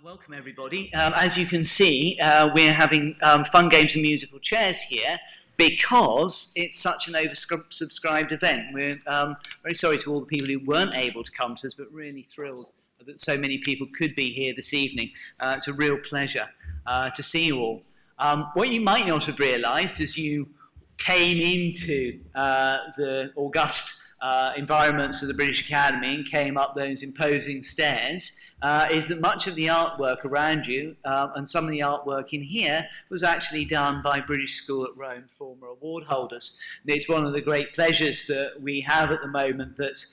Welcome everybody. As you can see, we're having fun games and musical chairs here because it's such an oversubscribed event. We're very sorry to all the people who weren't able to come to us, but really thrilled that so many people could be here this evening. It's a real pleasure to see you all. What you might not have realised as you came into the august environments of the British Academy and came up those imposing stairs is that much of the artwork around you and some of the artwork in here was actually done by British School at Rome former award holders. And it's one of the great pleasures that we have at the moment that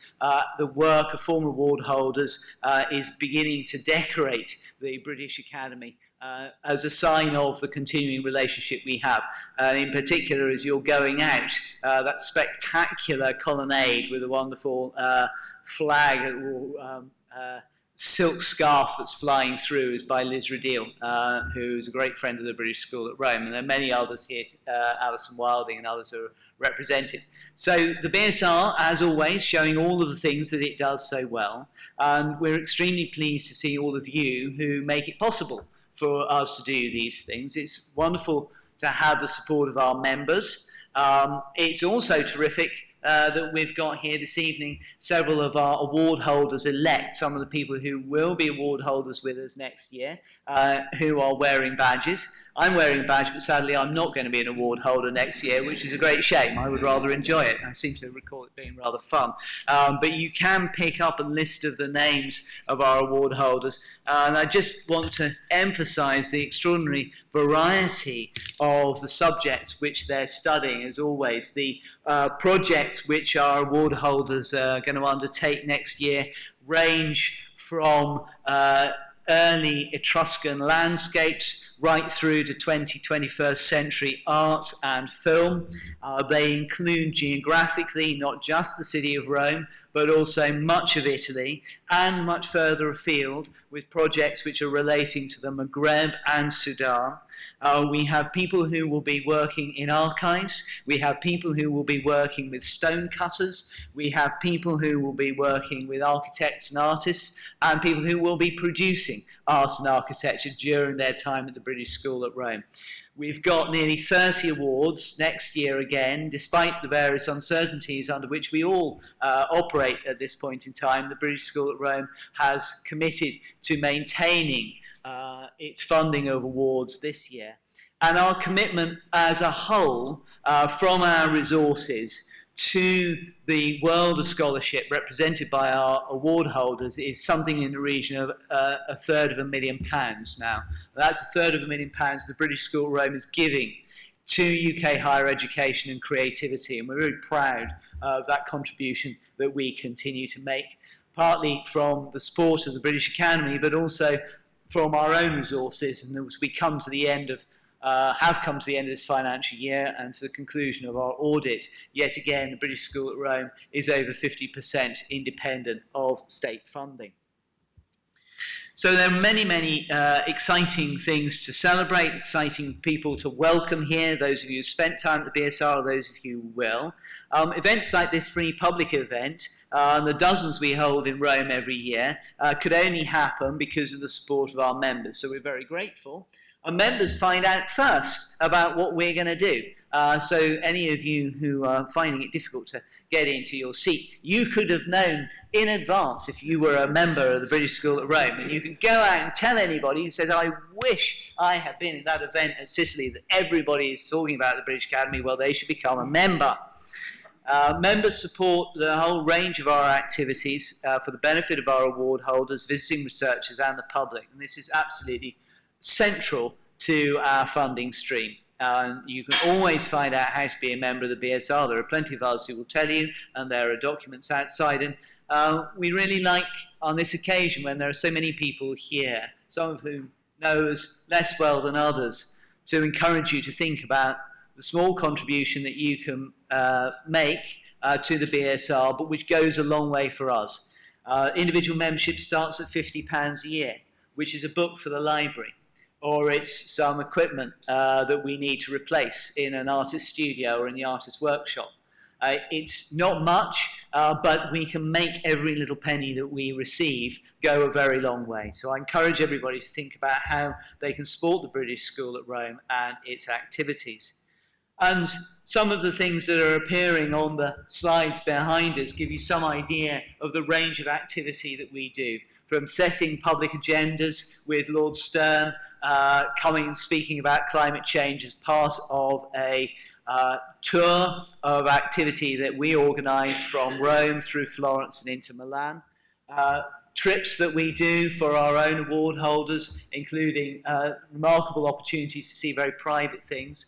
the work of former award holders is beginning to decorate the British Academy as a sign of the continuing relationship we have. In particular, as you're going out, that spectacular colonnade with a wonderful flag, silk scarf that's flying through is by Liz Radil, who's a great friend of the British School at Rome, and there are many others here, Alison Wilding and others who are represented. So the BSR, as always, showing all of the things that it does so well, and we're extremely pleased to see all of you who make it possible for us to do these things. It's wonderful to have the support of our members. It's also terrific that we've got here this evening several of our award holders elect, some of the people who will be award holders with us next year, who are wearing badges. I'm wearing a badge, but sadly I'm not going to be an award holder next year, which is a great shame. I would rather enjoy it. I seem to recall it being rather fun. But you can pick up a list of the names of our award holders. And I just want to emphasize the extraordinary variety of the subjects which they're studying, as always. The projects which our award holders are going to undertake next year range from early Etruscan landscapes right through to 21st century art and film. They include geographically not just the city of Rome, but also much of Italy and much further afield with projects which are relating to the Maghreb and Sudan. We have people who will be working in archives. We have people who will be working with stone cutters. We have people who will be working with architects and artists, and people who will be producing art and architecture during their time at the British School at Rome. We've got nearly 30 awards next year again, despite the various uncertainties under which we all operate at this point in time. The British School at Rome has committed to maintaining its funding of awards this year. And our commitment as a whole from our resources to the world of scholarship represented by our award holders is something in the region of £250,000 now. That's £250,000 the British School at Rome is giving to UK higher education and creativity, and we're very proud of that contribution that we continue to make, partly from the support of the British Academy, but also from our own resources. And as we come to the end of have come to the end of this financial year and to the conclusion of our audit, yet again the British School at Rome is over 50% independent of state funding. So there are many, many exciting things to celebrate, exciting people to welcome here, those of you who spent time at the BSR, those of you who will. Events like this free public event, the dozens we hold in Rome every year, could only happen because of the support of our members. So we're very grateful. Our members find out first about what we're going to do. So any of you who are finding it difficult to get into your seat, you could have known in advance if you were a member of the British School at Rome. And you can go out and tell anybody who says, I wish I had been in that event at Sicily that everybody is talking about at the British Academy. Well, they should become a member. Members support the whole range of our activities for the benefit of our award holders, visiting researchers and the public. And this is absolutely central to our funding stream. You can always find out how to be a member of the BSR. There are plenty of us who will tell you, and there are documents outside. And we really like, on this occasion, when there are so many people here, some of whom know us less well than others, to encourage you to think about the small contribution that you can make to the BSR, but which goes a long way for us. Individual membership starts at £50 a year, which is a book for the library, or it's some equipment that we need to replace in an artist's studio or in the artist's workshop. It's not much, but we can make every little penny that we receive go a very long way. So I encourage everybody to think about how they can support the British School at Rome and its activities. And some of the things that are appearing on the slides behind us give you some idea of the range of activity that we do, from setting public agendas with Lord Stern coming and speaking about climate change as part of a tour of activity that we organise from Rome through Florence and into Milan. Trips that we do for our own award holders, including remarkable opportunities to see very private things.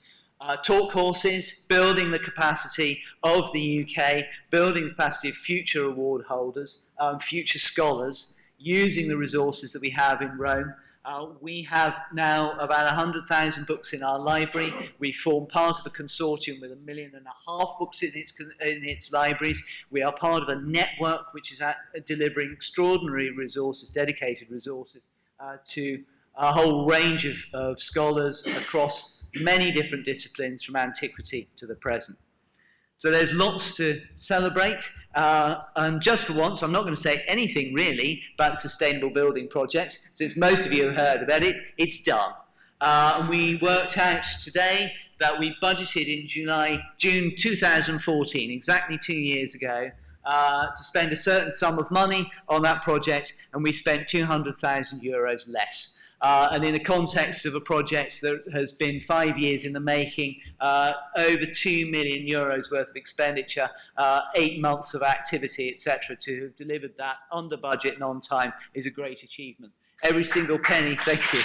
Talk courses, building the capacity of the UK, building the capacity of future award holders, future scholars, using the resources that we have in Rome. We have now about 100,000 books in our library. We form part of a consortium with 1.5 million books in its libraries. We are part of a network which is delivering extraordinary resources, dedicated resources, to a whole range of scholars across many different disciplines from antiquity to the present. So there's lots to celebrate, and just for once I'm not going to say anything really about the Sustainable Building Project, since most of you have heard about it. It's done. And we worked out today that we budgeted in June 2014, exactly 2 years ago, to spend a certain sum of money on that project, and we spent €200,000 less. And in the context of a project that has been 5 years in the making, over €2 million worth of expenditure, 8 months of activity, etc., to have delivered that under budget and on time is a great achievement. Every single penny, thank you.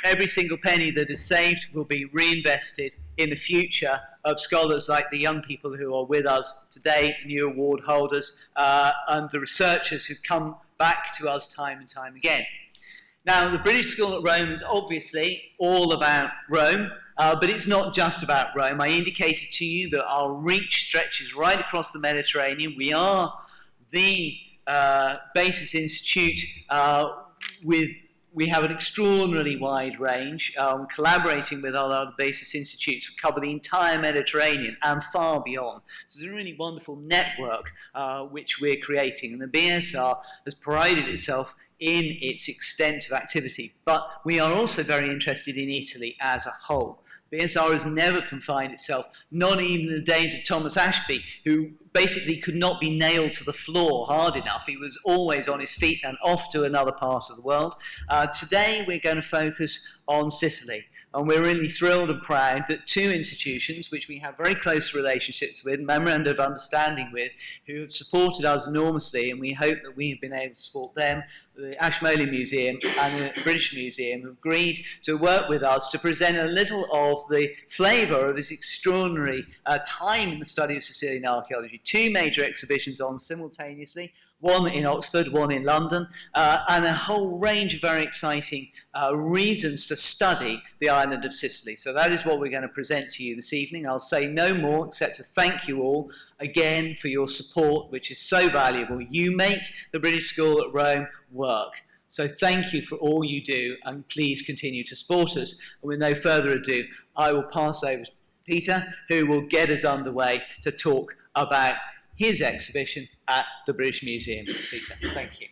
Every single penny that is saved will be reinvested in the future of scholars like the young people who are with us today, new award holders, and the researchers who come back to us time and time again. Now, the British School at Rome is obviously all about Rome, but it's not just about Rome. I indicated to you that our reach stretches right across the Mediterranean. We are the Basis Institute We have an extraordinarily wide range, collaborating with other basis institutes. We cover the entire Mediterranean and far beyond. So it's a really wonderful network which we're creating. And the BSR has prided itself in its extent of activity. But we are also very interested in Italy as a whole. BSR has never confined itself, not even in the days of Thomas Ashby, who basically could not be nailed to the floor hard enough. He was always on his feet and off to another part of the world. Today we're going to focus on Sicily. And we're really thrilled and proud that two institutions, which we have very close relationships with, memorandum of understanding with, who have supported us enormously, and we hope that we've been able to support them, the Ashmolean Museum and the British Museum, have agreed to work with us to present a little of the flavour of this extraordinary time in the study of Sicilian archaeology. Two major exhibitions on simultaneously, one in Oxford, one in London, and a whole range of very exciting reasons to study the island of Sicily. So that is what we're going to present to you this evening. I'll say no more except to thank you all again for your support, which is so valuable. You make the British School at Rome work. So thank you for all you do, and please continue to support us. And with no further ado, I will pass over to Peter, who will get us underway to talk about his exhibition at the British Museum. Peter, thank you.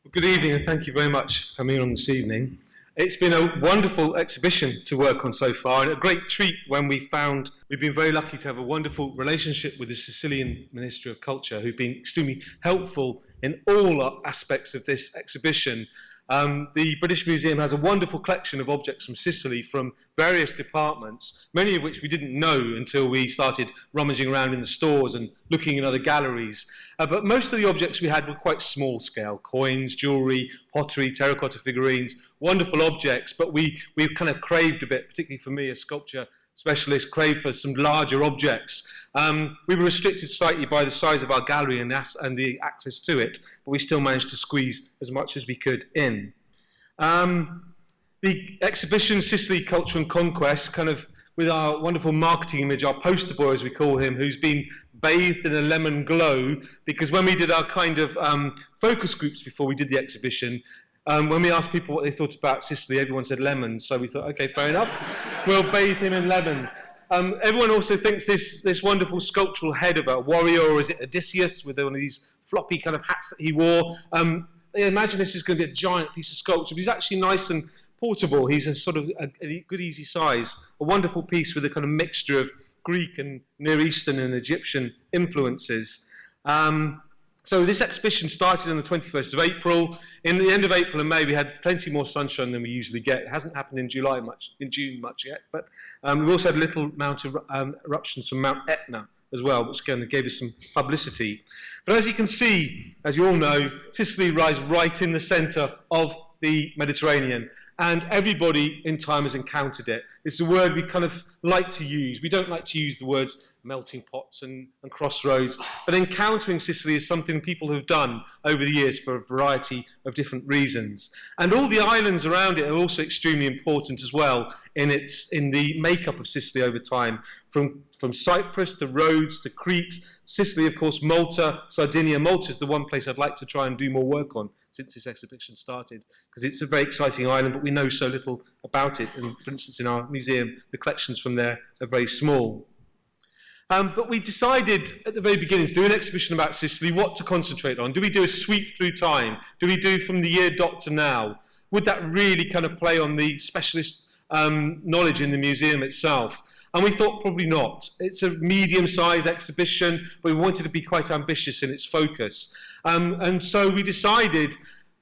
Well, good evening, and thank you very much for coming on this evening. It's been a wonderful exhibition to work on so far, and a great treat when we've been very lucky to have a wonderful relationship with the Sicilian Ministry of Culture, who've been extremely helpful in all aspects of this exhibition. The British Museum has a wonderful collection of objects from Sicily from various departments, many of which we didn't know until we started rummaging around in the stores and looking in other galleries. But most of the objects we had were quite small scale: coins, jewellery, pottery, terracotta figurines, wonderful objects, but we kind of craved a bit, particularly for me, a sculpture specialist, craved for some larger objects. We were restricted slightly by the size of our gallery and the access to it, but we still managed to squeeze as much as we could in. The exhibition, Sicily, Culture and Conquest, kind of with our wonderful marketing image, our poster boy, as we call him, who's been bathed in a lemon glow, because when we did our kind of focus groups before we did the exhibition, when we asked people what they thought about Sicily, everyone said lemon. So we thought, okay, fair enough. We'll bathe him in lemon. Everyone also thinks this wonderful sculptural head of a warrior, or is it Odysseus, with one of these floppy kind of hats that he wore. They imagine this is going to be a giant piece of sculpture, but he's actually nice and portable. He's a sort of a good, easy size, a wonderful piece with a kind of mixture of Greek and Near Eastern and Egyptian influences. So this exhibition started on the 21st of April. In the end of April and May, we had plenty more sunshine than we usually get. It hasn't happened in June much yet, but we've also had a little amount of eruptions from Mount Etna as well, which kind of gave us some publicity. But as you can see, as you all know, Sicily lies right in the centre of the Mediterranean, and everybody in time has encountered it. It's a word we kind of like to use. We don't like to use the words melting pots and crossroads, but encountering Sicily is something people have done over the years for a variety of different reasons. And all the islands around it are also extremely important as well in the makeup of Sicily over time, from Cyprus to Rhodes to Crete, Sicily, of course, Malta, Sardinia. Malta is the one place I'd like to try and do more work on since this exhibition started, because it's a very exciting island, but we know so little about it. And for instance, in our museum, the collections from there are very small. But we decided at the very beginning to do an exhibition about Sicily, what to concentrate on. Do we do a sweep through time? Do we do from the year dot to now? Would that really kind of play on the specialist knowledge in the museum itself? And we thought probably not. It's a medium-sized exhibition, but we wanted to be quite ambitious in its focus. And so we decided,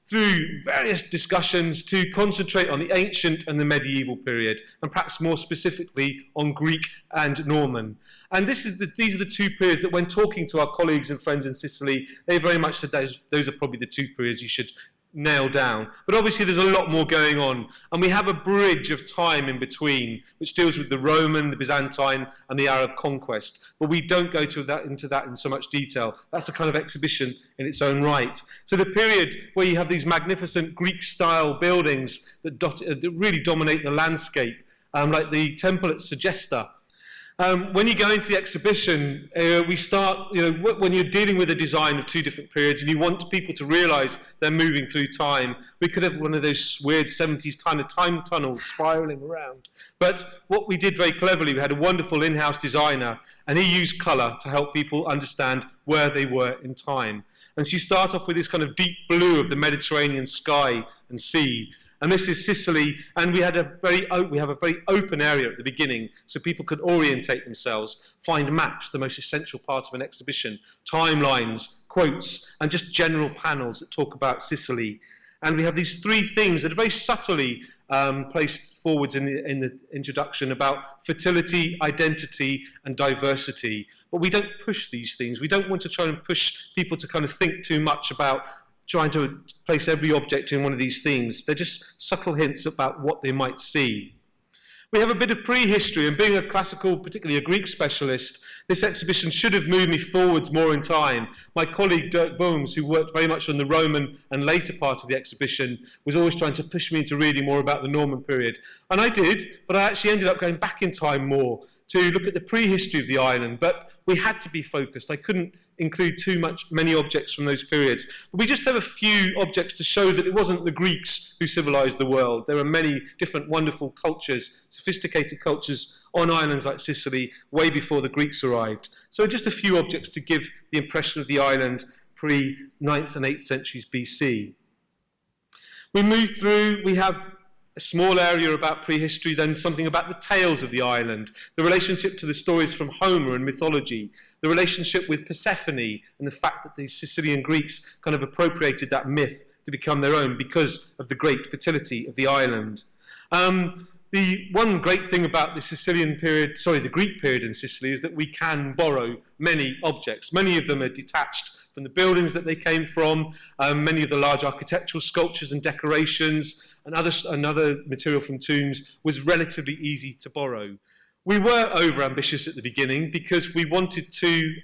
through various discussions, to concentrate on the ancient and the medieval period, and perhaps more specifically on Greek and Norman. And these are the two periods that, when talking to our colleagues and friends in Sicily, they very much said those are probably the two periods you should nail down. But obviously there's a lot more going on, and we have a bridge of time in between which deals with the Roman, the Byzantine and the Arab conquest, but we don't go into that in so much detail. That's a kind of exhibition in its own right. So the period where you have these magnificent Greek style buildings that really dominate the landscape, like the temple at Segesta. When you go into the exhibition, we start, when you're dealing with a design of two different periods and you want people to realise they're moving through time, we could have one of those weird 70s kind of time tunnels spiralling around. But what we did very cleverly, we had a wonderful in-house designer, and he used colour to help people understand where they were in time. And so you start off with this kind of deep blue of the Mediterranean sky and sea. And this is Sicily, and we have a very open area at the beginning, so people could orientate themselves, find maps, the most essential part of an exhibition, timelines, quotes, and just general panels that talk about Sicily. And we have these three things that are very subtly placed forwards in the introduction about fertility, identity, and diversity. But we don't push these things. We don't want to try and push people to kind of think too much about trying to place every object in one of these themes. They're just subtle hints about what they might see. We have a bit of prehistory, and being a classical, particularly a Greek specialist, this exhibition should have moved me forwards more in time. My colleague Dirk Booms, who worked very much on the Roman and later part of the exhibition, was always trying to push me into reading more about the Norman period. And I did, but I actually ended up going back in time more to look at the prehistory of the island, but we had to be focused. I couldn't include many objects from those periods. But we just have a few objects to show that it wasn't the Greeks who civilized the world. There are many different wonderful cultures, sophisticated cultures on islands like Sicily way before the Greeks arrived. So just a few objects to give the impression of the island pre-9th and 8th centuries BC. We move through, we have a small area about prehistory, then something about the tales of the island, the relationship to the stories from Homer and mythology, the relationship with Persephone, and the fact that the Sicilian Greeks kind of appropriated that myth to become their own because of the great fertility of the island. The one great thing about the Greek period in Sicily is that we can borrow many objects. Many of them are detached from the buildings that they came from, many of the large architectural sculptures and decorations, and other material from tombs was relatively easy to borrow. We were over-ambitious at the beginning because we wanted to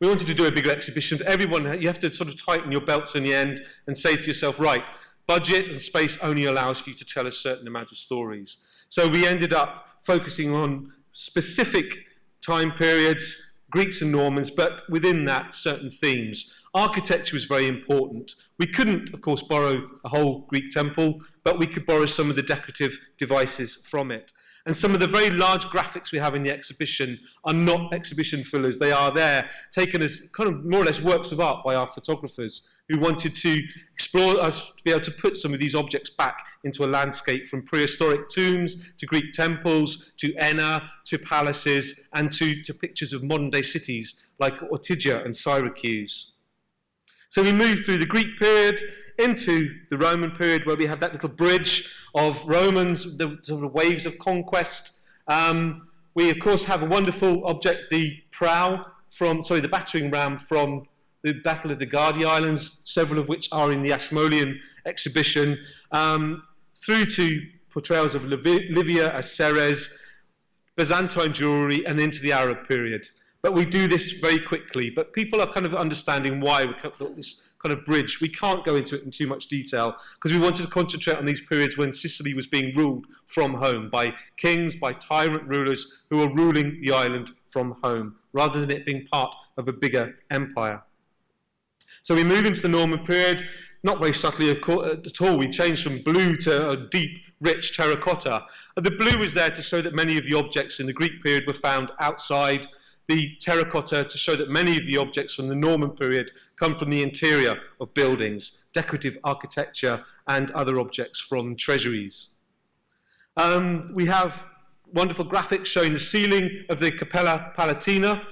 do a bigger exhibition, but you have to sort of tighten your belts in the end and say to yourself, right, budget and space only allows for you to tell a certain amount of stories. So we ended up focusing on specific time periods, Greeks and Normans, but within that, certain themes. Architecture was very important. We couldn't, of course, borrow a whole Greek temple, but we could borrow some of the decorative devices from it. And some of the very large graphics we have in the exhibition are not exhibition fillers. They are there, taken as kind of more or less works of art by our photographers who wanted to explore us, to be able to put some of these objects back into a landscape, from prehistoric tombs to Greek temples to Enna to palaces and to pictures of modern-day cities like Ortygia and Syracuse. So we move through the Greek period into the Roman period, where we have that little bridge of Romans, the sort of waves of conquest. We, of course, have a wonderful object, the the battering ram from the Battle of the Caddeddi Islands, several of which are in the Ashmolean exhibition, through to portrayals of Livia as Ceres, Byzantine jewellery, and into the Arab period. But we do this very quickly, but people are kind of understanding why we cut this kind of bridge. We can't go into it in too much detail because we wanted to concentrate on these periods when Sicily was being ruled from home by kings, by tyrant rulers who were ruling the island from home, rather than it being part of a bigger empire. So we move into the Norman period, not very subtly at all. We change from blue to a deep, rich terracotta. The blue is there to show that many of the objects in the Greek period were found outside. The terracotta to show that many of the objects from the Norman period come from the interior of buildings, decorative architecture, and other objects from treasuries. We have wonderful graphics showing the ceiling of the Capella Palatina.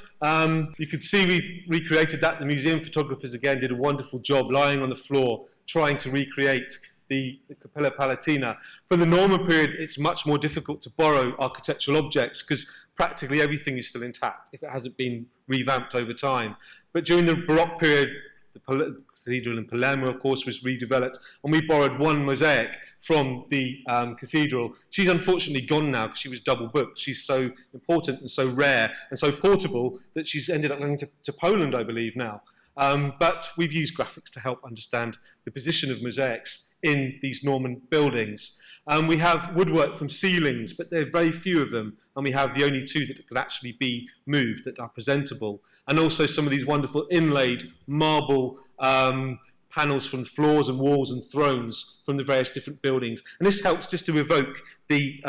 You can see we've recreated that. The museum photographers, again, did a wonderful job lying on the floor trying to recreate the Capella Palatina. For the Norman period, it's much more difficult to borrow architectural objects because practically everything is still intact if it hasn't been revamped over time. But during the Baroque period, the cathedral in Palermo, of course, was redeveloped, and we borrowed one mosaic from the cathedral. She's unfortunately gone now because she was double booked. She's so important and so rare and so portable that she's ended up going to Poland, I believe, now. But we've used graphics to help understand the position of mosaics in these Norman buildings. We have woodwork from ceilings, but there are very few of them, and we have the only two that can actually be moved that are presentable. And also some of these wonderful inlaid marble panels from floors and walls and thrones from the various different buildings. And this helps just to evoke the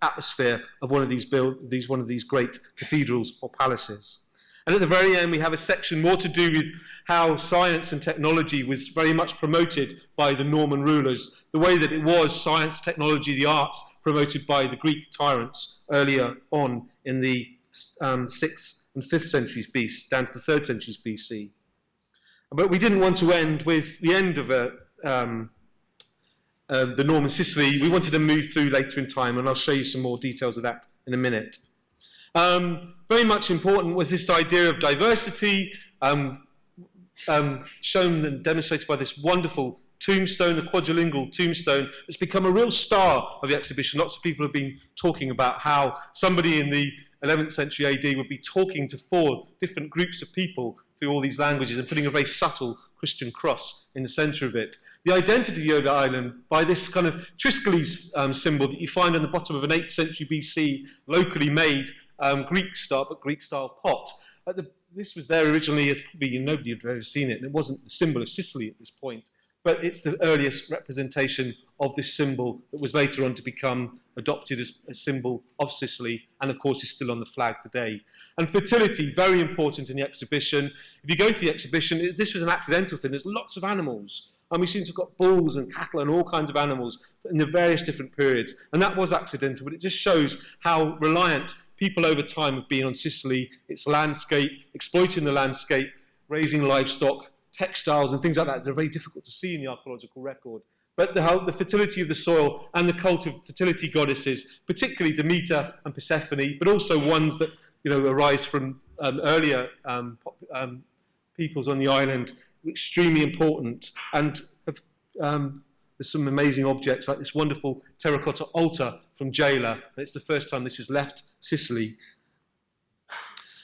atmosphere of one of these great cathedrals or palaces. And at the very end, we have a section more to do with how science and technology was very much promoted by the Norman rulers, the way that it was science, technology, the arts promoted by the Greek tyrants earlier on in the 6th and 5th centuries BC, down to the 3rd centuries BC. But we didn't want to end with the end of the Norman Sicily. We wanted to move through later in time, and I'll show you some more details of that in a minute. Very much important was this idea of diversity, shown and demonstrated by this wonderful tombstone, the quadrilingual tombstone, that's become a real star of the exhibition. Lots of people have been talking about how somebody in the 11th century AD would be talking to 4 different groups of people through all these languages and putting a very subtle Christian cross in the centre of it. The identity of the island by this kind of Triskeles symbol that you find on the bottom of an 8th century BC locally made Greek-style pot. This was there originally as probably nobody had ever seen it, and it wasn't the symbol of Sicily at this point, but it's the earliest representation of this symbol that was later on to become adopted as a symbol of Sicily, and of course is still on the flag today. And fertility, very important in the exhibition. If you go to the exhibition, this was an accidental thing. There's lots of animals. And we seem to have got bulls and cattle and all kinds of animals in the various different periods. And that was accidental, but it just shows how reliant people over time have been on Sicily, its landscape, exploiting the landscape, raising livestock, textiles and things like that. They're very difficult to see in the archaeological record. But the fertility of the soil and the cult of fertility goddesses, particularly Demeter and Persephone, but also ones that arise from earlier peoples on the island, extremely important. And there's some amazing objects like this wonderful terracotta altar from Gela, and it's the first time this has left Sicily.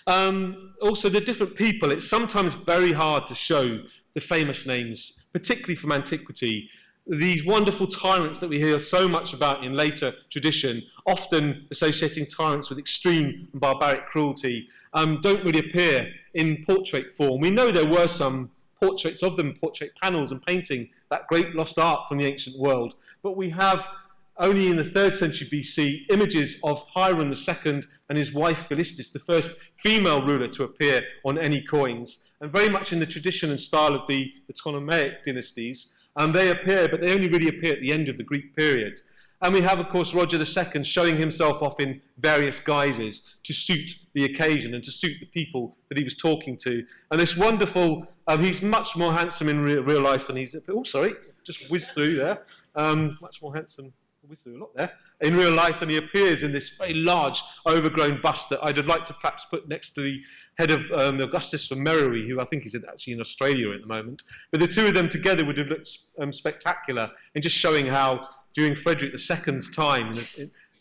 Also, the different people, it's sometimes very hard to show the famous names, particularly from antiquity. these wonderful tyrants that we hear so much about in later tradition, often associating tyrants with extreme and barbaric cruelty, don't really appear in portrait form. We know there were some portraits of them, portrait panels and painting, that great lost art from the ancient world, but we have only in the 3rd century BC images of Hiram II and his wife Philistis, the first female ruler to appear on any coins, and very much in the tradition and style of the Ptolemaic dynasties. They appear, but they only really appear at the end of the Greek period. And we have, of course, Roger II showing himself off in various guises to suit the occasion and to suit the people that he was talking to. And this wonderful, he's much more handsome in real life than he's, oh, sorry, just whizzed through there. Much more handsome, whizzed through a lot there, in real life than he appears in this very large, overgrown bust that I'd like to perhaps put next to the head of Augustus from Meroe, who I think is actually in Australia at the moment. But the two of them together would have looked spectacular in just showing how, during Frederick II's time,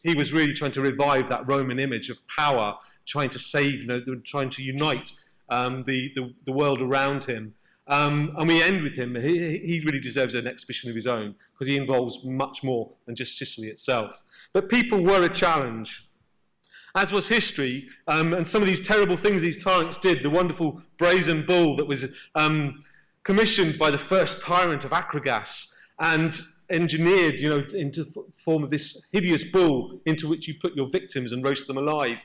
he was really trying to revive that Roman image of power, trying to save, trying to unite the world around him. And we end with him. He really deserves an exhibition of his own because he involves much more than just Sicily itself. But people were a challenge, as was history, and some of these terrible things these tyrants did. The wonderful brazen bull that was commissioned by the first tyrant of Akragas and engineered, into the form of this hideous bull into which you put your victims and roast them alive.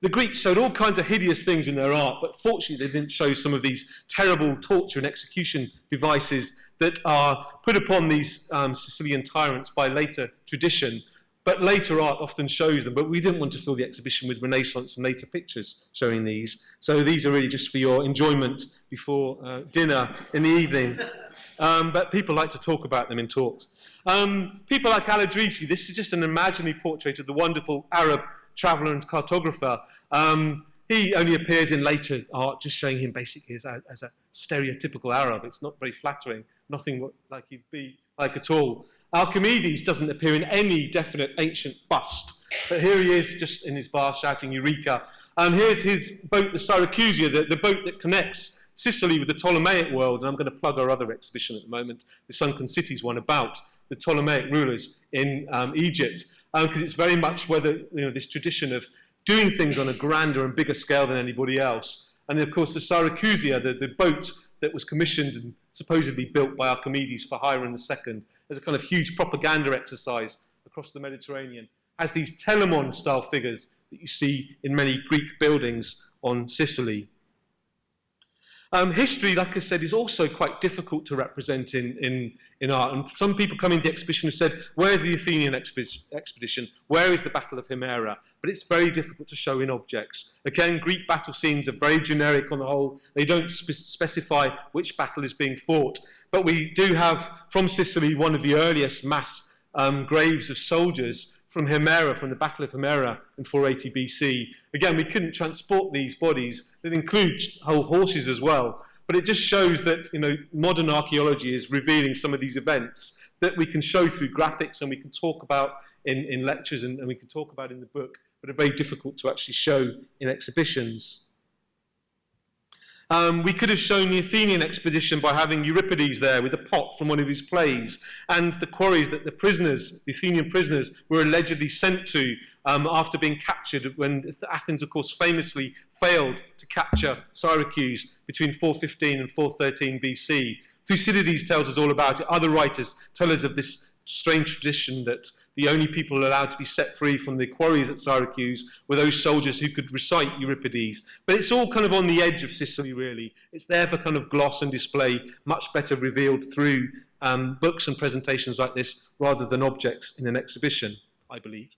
The Greeks showed all kinds of hideous things in their art, but fortunately they didn't show some of these terrible torture and execution devices that are put upon these Sicilian tyrants by later tradition. But later art often shows them, but we didn't want to fill the exhibition with Renaissance and later pictures showing these. So these are really just for your enjoyment before dinner in the evening. But people like to talk about them in talks. People like Al-Idrisi, this is just an imaginary portrait of the wonderful Arab traveller and cartographer. He only appears in later art, just showing him basically as a stereotypical Arab. It's not very flattering, nothing like he'd be like at all. Archimedes doesn't appear in any definite ancient bust, but here he is just in his bar shouting Eureka. And here's his boat, the Syracusia, the boat that connects Sicily with the Ptolemaic world. And I'm going to plug our other exhibition at the moment, the Sunken Cities one, about the Ptolemaic rulers in Egypt, because it's very much whether this tradition of doing things on a grander and bigger scale than anybody else. And of course the Syracusia, the boat that was commissioned and supposedly built by Archimedes for Hiram II, as a kind of huge propaganda exercise across the Mediterranean, has these Telemon-style figures that you see in many Greek buildings on Sicily. History, like I said, is also quite difficult to represent in art. And some people come into the exhibition and said, where's the Athenian expedition? Where is the Battle of Himera? But it's very difficult to show in objects. Again, Greek battle scenes are very generic on the whole. They don't specify which battle is being fought. But we do have, from Sicily, one of the earliest mass graves of soldiers from Himera, from the Battle of Himera in 480 BC. Again, we couldn't transport these bodies. That include whole horses as well. But it just shows that modern archaeology is revealing some of these events that we can show through graphics and we can talk about in lectures and we can talk about in the book, but are very difficult to actually show in exhibitions. We could have shown the Athenian expedition by having Euripides there with a pot from one of his plays, and the quarries that the Athenian prisoners, were allegedly sent to after being captured, when Athens, of course, famously failed to capture Syracuse between 415 and 413 BC. Thucydides tells us all about it. Other writers tell us of this strange tradition that the only people allowed to be set free from the quarries at Syracuse were those soldiers who could recite Euripides. But it's all kind of on the edge of Sicily, really. It's there for kind of gloss and display, much better revealed through books and presentations like this, rather than objects in an exhibition, I believe.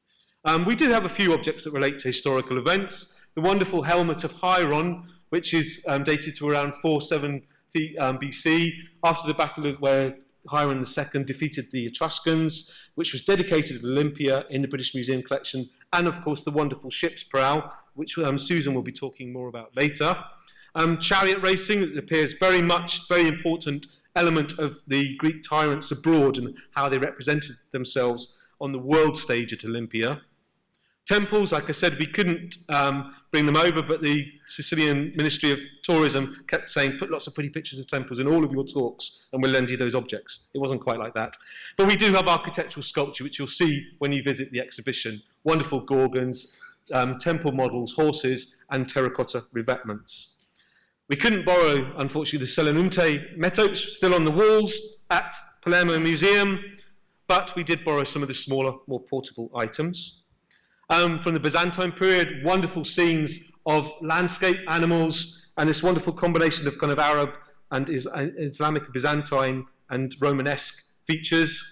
We do have a few objects that relate to historical events. The wonderful helmet of Hieron, which is dated to around 470 BC, after the battle where Hiram II defeated the Etruscans, which was dedicated to Olympia in the British Museum collection, and of course the wonderful ship's prow, which Susan will be talking more about later. Chariot racing, it appears very important element of the Greek tyrants abroad and how they represented themselves on the world stage at Olympia. Temples, like I said, we couldn't bring them over, but the Sicilian Ministry of Tourism kept saying, put lots of pretty pictures of temples in all of your talks and we'll lend you those objects. It wasn't quite like that. But we do have architectural sculpture, which you'll see when you visit the exhibition. Wonderful gorgons, temple models, horses, and terracotta revetments. We couldn't borrow, unfortunately, the Selinunte metopes still on the walls at Palermo Museum, but we did borrow some of the smaller, more portable items. From the Byzantine period, wonderful scenes of landscape, animals, and this wonderful combination of kind of Arab and Islamic, Byzantine, and Romanesque features.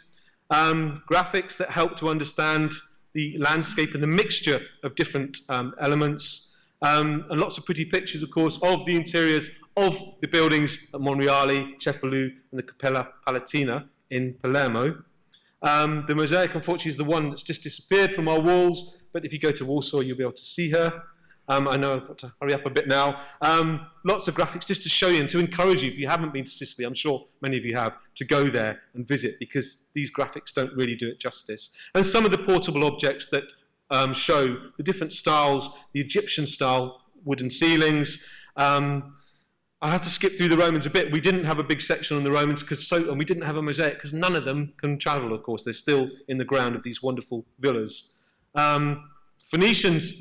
Graphics that help to understand the landscape and the mixture of different elements. And lots of pretty pictures, of course, of the interiors of the buildings at Monreale, Cefalù, and the Cappella Palatina in Palermo. The mosaic, unfortunately, is the one that's just disappeared from our walls, but if you go to Warsaw, you'll be able to see her. I know I've got to hurry up a bit now. Lots of graphics just to show you and to encourage you, if you haven't been to Sicily, I'm sure many of you have, to go there and visit, because these graphics don't really do it justice. And some of the portable objects that show the different styles, the Egyptian style wooden ceilings. I had to skip through the Romans a bit. We didn't have a big section on the Romans, and we didn't have a mosaic because none of them can travel, of course. They're still in the ground of these wonderful villas. Phoenicians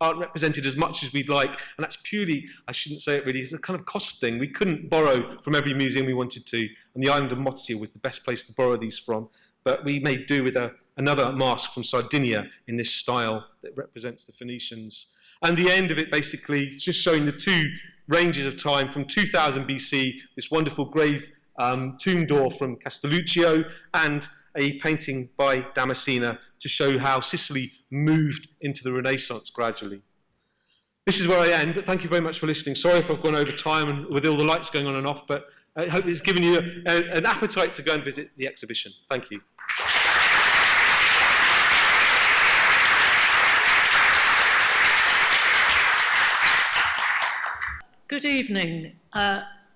aren't represented as much as we'd like, and that's purely, I shouldn't say it really, it's a kind of cost thing. We couldn't borrow from every museum we wanted to, and the island of Mottia was the best place to borrow these from. But we made do with another mask from Sardinia in this style that represents the Phoenicians. And the end of it basically just showing the two ranges of time from 2000 BC, this wonderful grave tomb door from Castelluccio, and a painting by Damascena to show how Sicily moved into the Renaissance gradually. This is where I end, but thank you very much for listening. Sorry if I've gone over time and with all the lights going on and off, but I hope it's given you an appetite to go and visit the exhibition. Thank you. Good evening,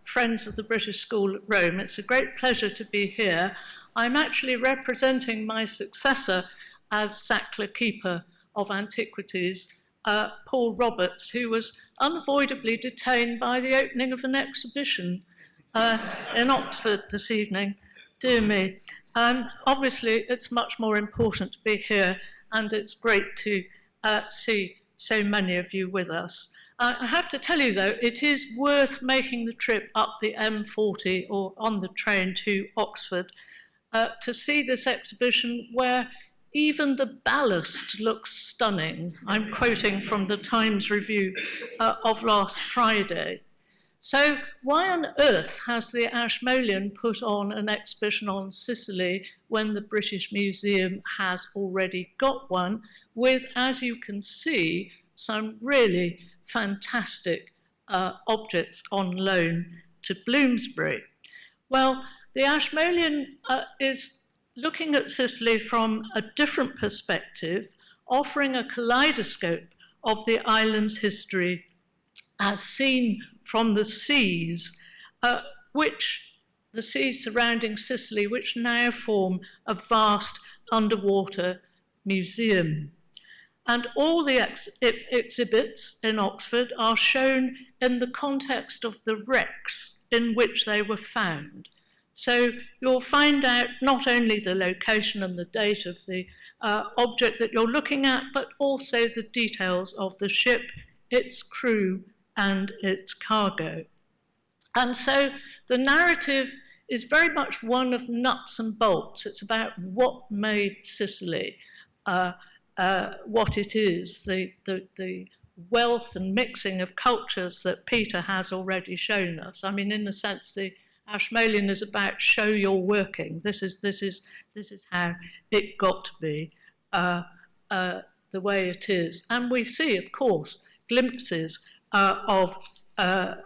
friends of the British School at Rome. It's a great pleasure to be here. I'm actually representing my successor as Sackler Keeper of Antiquities, Paul Roberts, who was unavoidably detained by the opening of an exhibition in Oxford this evening. Dear me. Obviously, it's much more important to be here, and it's great to see so many of you with us. I have to tell you, though, it is worth making the trip up the M40 or on the train to Oxford to see this exhibition where even the ballast looks stunning. I'm quoting from the Times Review of last Friday. So why on earth has the Ashmolean put on an exhibition on Sicily when the British Museum has already got one with, as you can see, some really fantastic objects on loan to Bloomsbury? Well, the Ashmolean is looking at Sicily from a different perspective, offering a kaleidoscope of the island's history as seen from the seas, the seas surrounding Sicily, which now form a vast underwater museum. And all the exhibits in Oxford are shown in the context of the wrecks in which they were found. So you'll find out not only the location and the date of the object that you're looking at, but also the details of the ship, its crew, and its cargo. And so the narrative is very much one of nuts and bolts. It's about what made Sicily what it is, the wealth and mixing of cultures that Peter has already shown us. I mean, in a sense, the Ashmolean is about show your working. This is how it got to be the way it is. And we see, of course, glimpses of a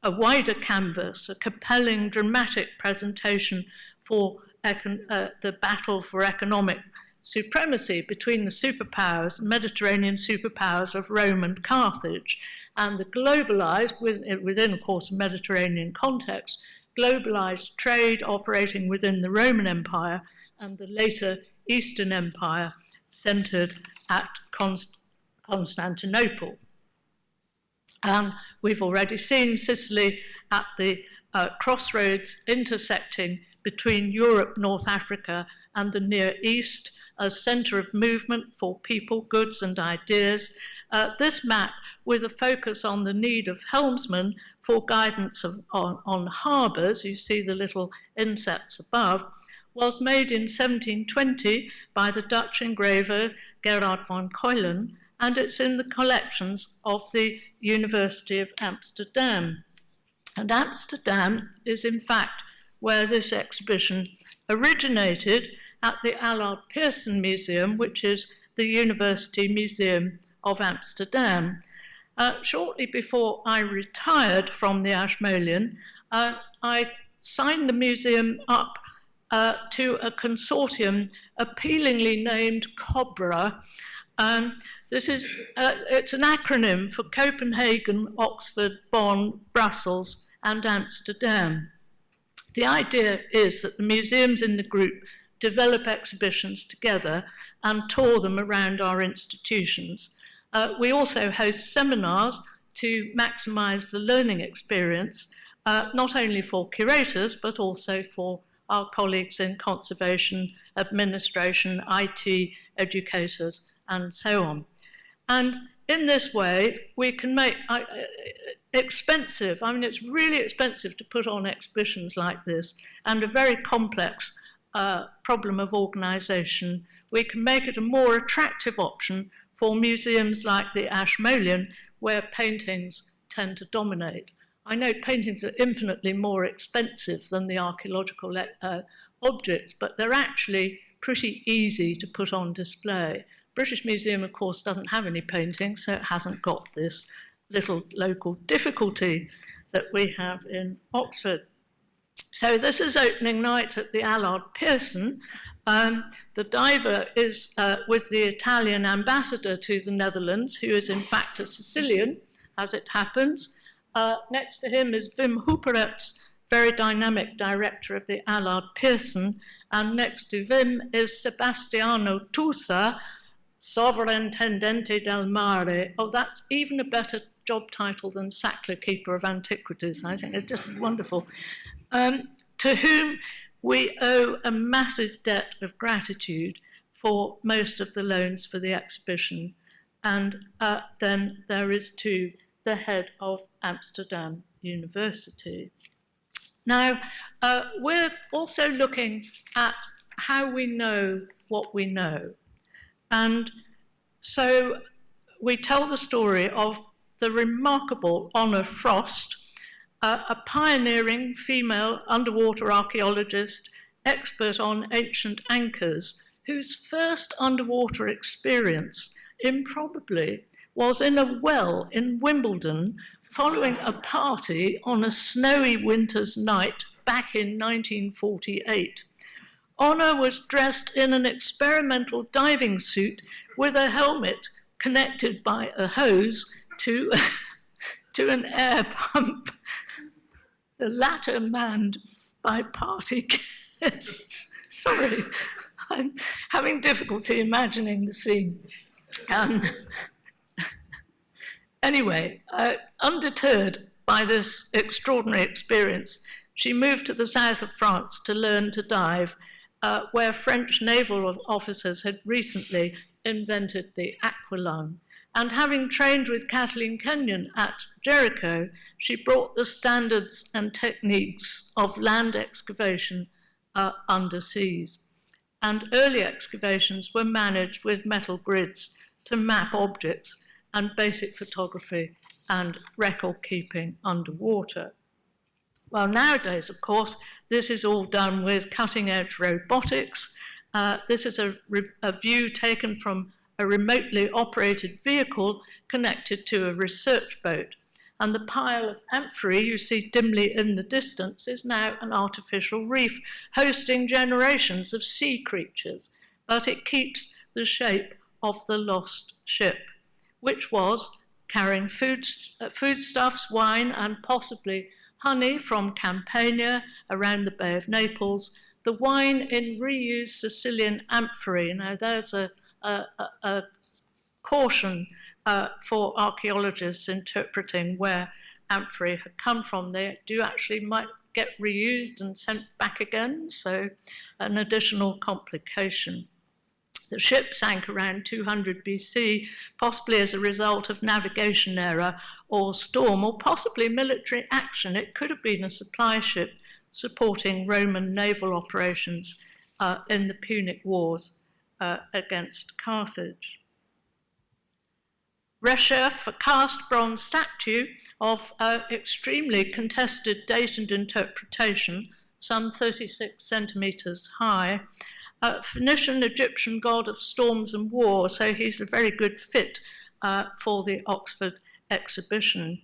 wider canvas, a compelling, dramatic presentation for the battle for economic supremacy between the superpowers, Mediterranean superpowers of Rome and Carthage, and the globalized, within, of course, a Mediterranean context, globalized trade operating within the Roman Empire and the later Eastern Empire centered at Constantinople. We've already seen Sicily at the crossroads intersecting between Europe, North Africa, and the Near East, a centre of movement for people, goods, and ideas. This map, with a focus on the need of helmsmen for guidance on harbours, you see the little insets above, was made in 1720 by the Dutch engraver Gerard van Keulen, and it's in the collections of the University of Amsterdam. And Amsterdam is, in fact, where this exhibition originated, at the Allard Pearson Museum, which is the University Museum of Amsterdam. Shortly before I retired from the Ashmolean, I signed the museum up to a consortium appealingly named COBRA. It's an acronym for Copenhagen, Oxford, Bonn, Brussels, and Amsterdam. The idea is that the museums in the group develop exhibitions together and tour them around our institutions. We also host seminars to maximise the learning experience, not only for curators, but also for our colleagues in conservation, administration, IT, educators, and so on. And in this way, we can make expensive, it's really expensive to put on exhibitions like this, and a very complex problem of organisation. We can make it a more attractive option for museums like the Ashmolean, where paintings tend to dominate. I know paintings are infinitely more expensive than the archaeological objects, but they're actually pretty easy to put on display. British Museum, of course, doesn't have any paintings, so it hasn't got this little local difficulty that we have in Oxford. So this is opening night at the Allard Pearson. The diver is with the Italian ambassador to the Netherlands, who is in fact a Sicilian, as it happens. Next to him is Wim Hooperetz, very dynamic director of the Allard Pearson, and next to Wim is Sebastiano Tusa, Sovrintendente del Mare. Oh, that's even a better job title than Sackler Keeper of Antiquities. I think it's just wonderful. To whom we owe a massive debt of gratitude for most of the loans for the exhibition. And then there is too the head of Amsterdam University. Now, we're also looking at how we know what we know. And so we tell the story of the remarkable Honor Frost, a pioneering female underwater archaeologist, expert on ancient anchors, whose first underwater experience, improbably, was in a well in Wimbledon following a party on a snowy winter's night back in 1948. Honor was dressed in an experimental diving suit with a helmet connected by a hose to an air pump, the latter manned by party guests. Sorry, I'm having difficulty imagining the scene. Anyway, undeterred by this extraordinary experience, she moved to the south of France to learn to dive, where French naval officers had recently invented the aqualung. And having trained with Kathleen Kenyon at Jericho, she brought the standards and techniques of land excavation underseas. And early excavations were managed with metal grids to map objects and basic photography and record keeping underwater. Well, nowadays, of course, this is all done with cutting-edge robotics. This is a view taken from a remotely operated vehicle connected to a research boat. And the pile of amphorae you see dimly in the distance is now an artificial reef hosting generations of sea creatures, but it keeps the shape of the lost ship, which was carrying foodstuffs, wine, and possibly honey from Campania around the Bay of Naples, the wine in reused Sicilian amphorae. Now there's a caution for archaeologists interpreting where amphorae had come from. They do actually might get reused and sent back again, so an additional complication. The ship sank around 200 BC, possibly as a result of navigation error or storm, or possibly military action. It could have been a supply ship supporting Roman naval operations in the Punic Wars against Carthage. Relief, a cast bronze statue of extremely contested date and interpretation, some 36 centimetres high, Phoenician Egyptian god of storms and war, so he's a very good fit for the Oxford exhibition.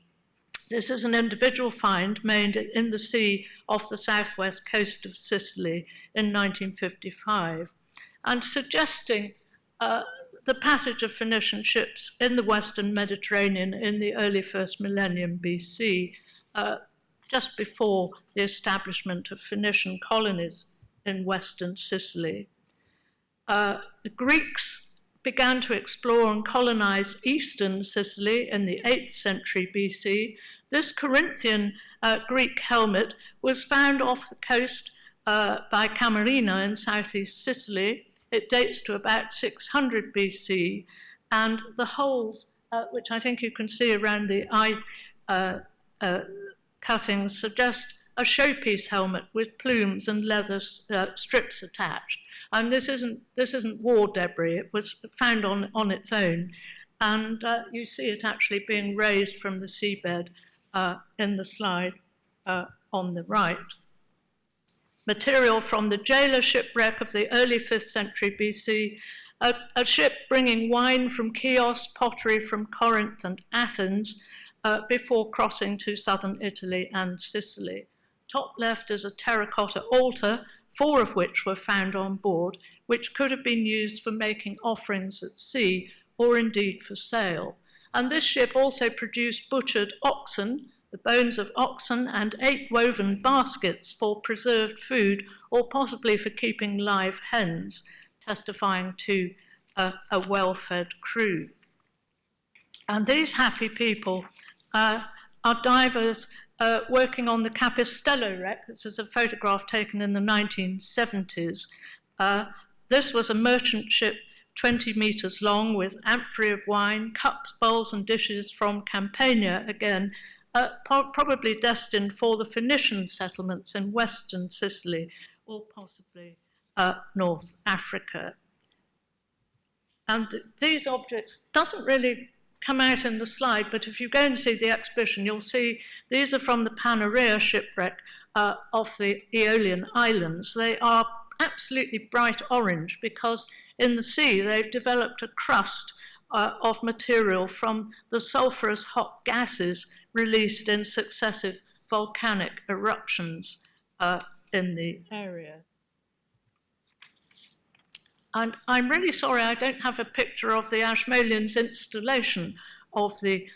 This is an individual find made in the sea off the southwest coast of Sicily in 1955, and suggesting the passage of Phoenician ships in the Western Mediterranean in the early first millennium BC, just before the establishment of Phoenician colonies in Western Sicily. The Greeks began to explore and colonize Eastern Sicily in the 8th century BC. This Corinthian Greek helmet was found off the coast by Camarina in southeast Sicily. It dates to about 600 BC, and the holes, which I think you can see around the eye cuttings, suggest a showpiece helmet with plumes and leather strips attached. And this isn't war debris. It was found on its own, and you see it actually being raised from the seabed in the slide on the right. Material from the Jailer shipwreck of the early 5th century BC, a ship bringing wine from Chios, pottery from Corinth and Athens, before crossing to southern Italy and Sicily. Top left is a terracotta altar, 4 of which were found on board, which could have been used for making offerings at sea or indeed for sale. And this ship also produced butchered oxen, the bones of oxen, and 8 woven baskets for preserved food or possibly for keeping live hens, testifying to a well-fed crew. And these happy people are divers working on the Capistello wreck. This is a photograph taken in the 1970s. This was a merchant ship 20 metres long with amphorae of wine, cups, bowls and dishes from Campania, again, probably destined for the Phoenician settlements in western Sicily or possibly North Africa. And these objects doesn't really come out in the slide, but if you go and see the exhibition, you'll see these are from the Panarea shipwreck off the Aeolian Islands. They are absolutely bright orange because in the sea they've developed a crust of material from the sulfurous hot gases released in successive volcanic eruptions in the area. And I'm really sorry I don't have a picture of the Ashmoleans' installation of the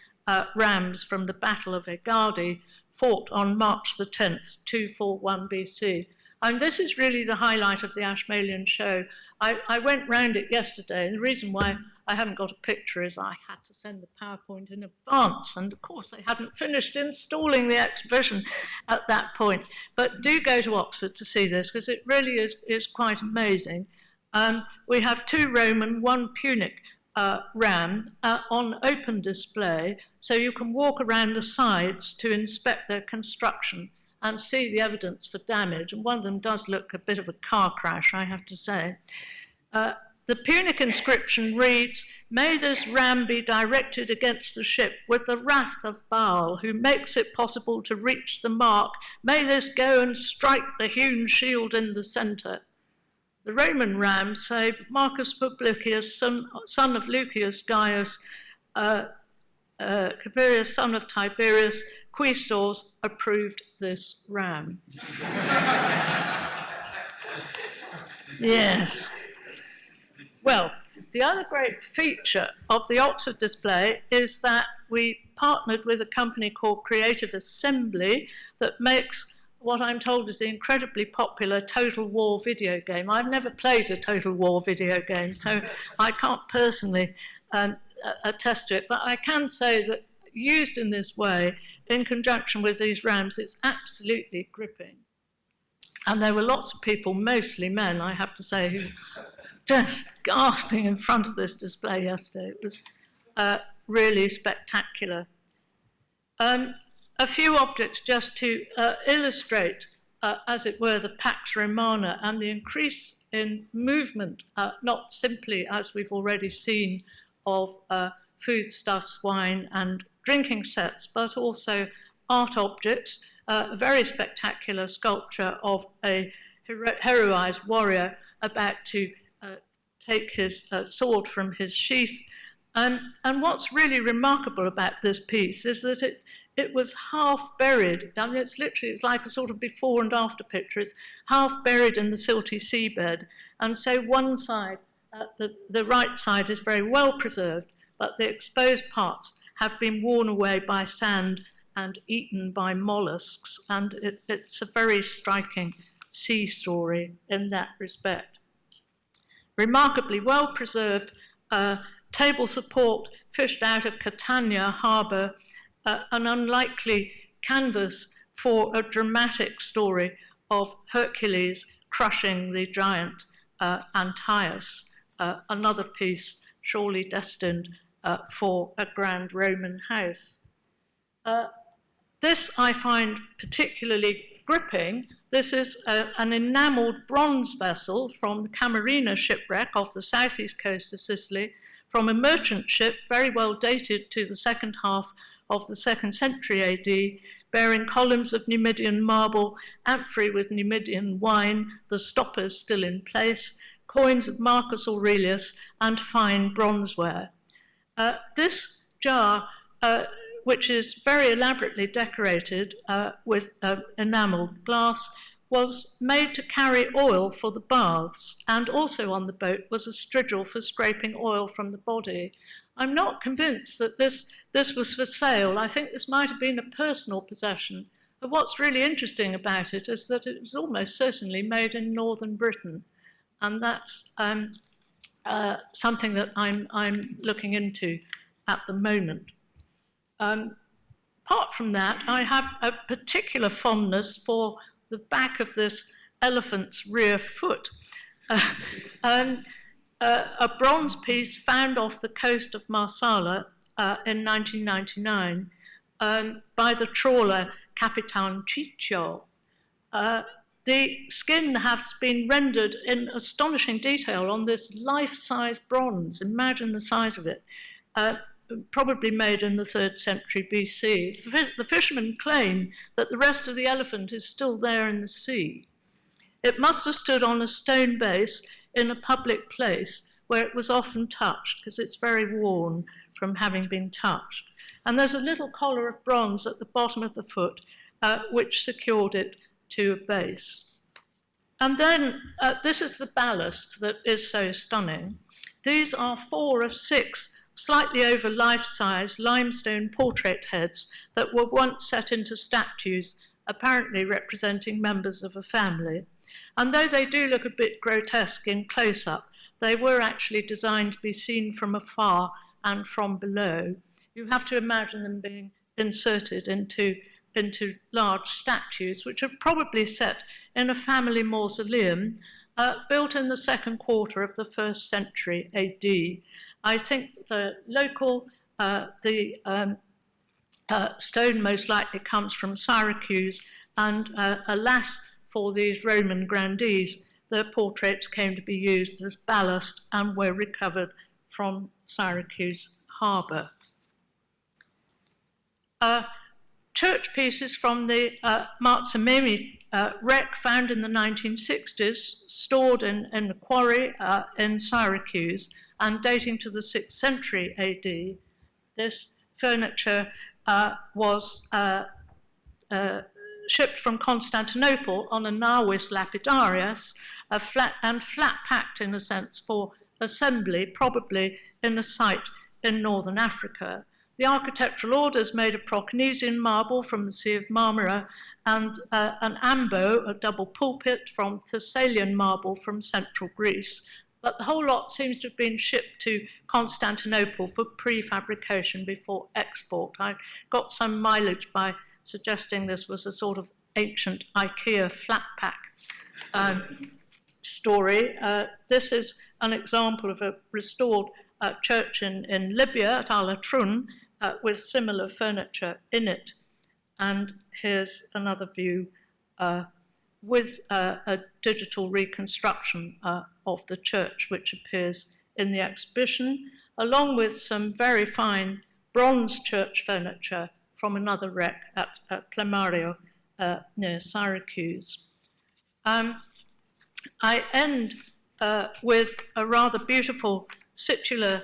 rams from the Battle of Caddeddi, fought on March the 10th, 241 BC. And this is really the highlight of the Ashmolean show. I went round it yesterday, and the reason why I haven't got a picture is I had to send the PowerPoint in advance, and of course they hadn't finished installing the exhibition at that point. But do go to Oxford to see this, because it really is quite amazing. We have 2 Roman, 1 Punic ram on open display, so you can walk around the sides to inspect their construction and see the evidence for damage. And one of them does look a bit of a car crash, I have to say. The Punic inscription reads, "May this ram be directed against the ship with the wrath of Baal, who makes it possible to reach the mark. May this go and strike the hewn shield in the centre." The Roman rams say, "Marcus Publicius, son of Lucius Gaius, Cabirius, son of Tiberius, quaestors, approved this ram." Yes. Well, the other great feature of the Oxford display is that we partnered with a company called Creative Assembly that makes what I'm told is the incredibly popular Total War video game. I've never played a Total War video game, so I can't personally attest to it, but I can say that used in this way, in conjunction with these rams, it's absolutely gripping. And there were lots of people, mostly men, I have to say, who just gasping in front of this display yesterday. It was really spectacular. A few objects just to illustrate, as it were, the Pax Romana and the increase in movement, not simply, as we've already seen, of foodstuffs, wine and drinking sets, but also art objects. A very spectacular sculpture of a heroized warrior about to take his sword from his sheath. And what's really remarkable about this piece is that it was half buried. I mean, it's like a sort of before and after picture. It's half buried in the silty seabed. And so one side, the right side, is very well preserved, but the exposed parts have been worn away by sand and eaten by mollusks. And it's a very striking sea story in that respect. Remarkably well preserved table support fished out of Catania harbour, an unlikely canvas for a dramatic story of Hercules crushing the giant Antaeus, another piece surely destined for a grand Roman house. This I find particularly gripping. This is an enamelled bronze vessel from the Camarina shipwreck off the southeast coast of Sicily, from a merchant ship very well dated to the second half of the 2nd century AD, bearing columns of Numidian marble, amphorae with Numidian wine, the stoppers still in place, coins of Marcus Aurelius, and fine bronzeware. This jar, which is very elaborately decorated with enamelled glass, was made to carry oil for the baths, and also on the boat was a strigil for scraping oil from the body. I'm not convinced that this was for sale. I think this might have been a personal possession. But what's really interesting about it is that it was almost certainly made in northern Britain, and that's something that I'm looking into at the moment. Apart from that, I have a particular fondness for the back of this elephant's rear foot. A bronze piece found off the coast of Marsala in 1999 by the trawler Capitan Ciccio. The skin has been rendered in astonishing detail on this life-size bronze. Imagine the size of it. Probably made in the 3rd century BC. The fishermen claim that the rest of the elephant is still there in the sea. It must have stood on a stone base in a public place where it was often touched, because it's very worn from having been touched. And there's a little collar of bronze at the bottom of the foot, which secured it to a base. And then this is the ballast that is so stunning. These are 4 of 6 slightly over life-size limestone portrait heads that were once set into statues, apparently representing members of a family. And though they do look a bit grotesque in close-up, they were actually designed to be seen from afar and from below. You have to imagine them being inserted into large statues, which are probably set in a family mausoleum built in the 2nd quarter of the 1st century AD. I think the local, stone most likely comes from Syracuse, and alas for these Roman grandees, their portraits came to be used as ballast and were recovered from Syracuse harbour. Church pieces from the Marzamemi wreck found in the 1960s, stored in a quarry in Syracuse, and dating to the 6th century AD. This furniture was shipped from Constantinople on a navis lapidarius, flat packed in a sense for assembly, probably in a site in northern Africa. The architectural orders made a Prochnesian marble from the Sea of Marmara, and an ambo, a double pulpit, from Thessalian marble from central Greece. but the whole lot seems to have been shipped to Constantinople for prefabrication before export. I got some mileage by suggesting this was a sort of ancient IKEA flat pack story. This is an example of a restored church in Libya at Alatrun with similar furniture in it. And here's another view with a digital reconstruction of the church, which appears in the exhibition, along with some very fine bronze church furniture from another wreck at Plemario near Syracuse. I end with a rather beautiful situla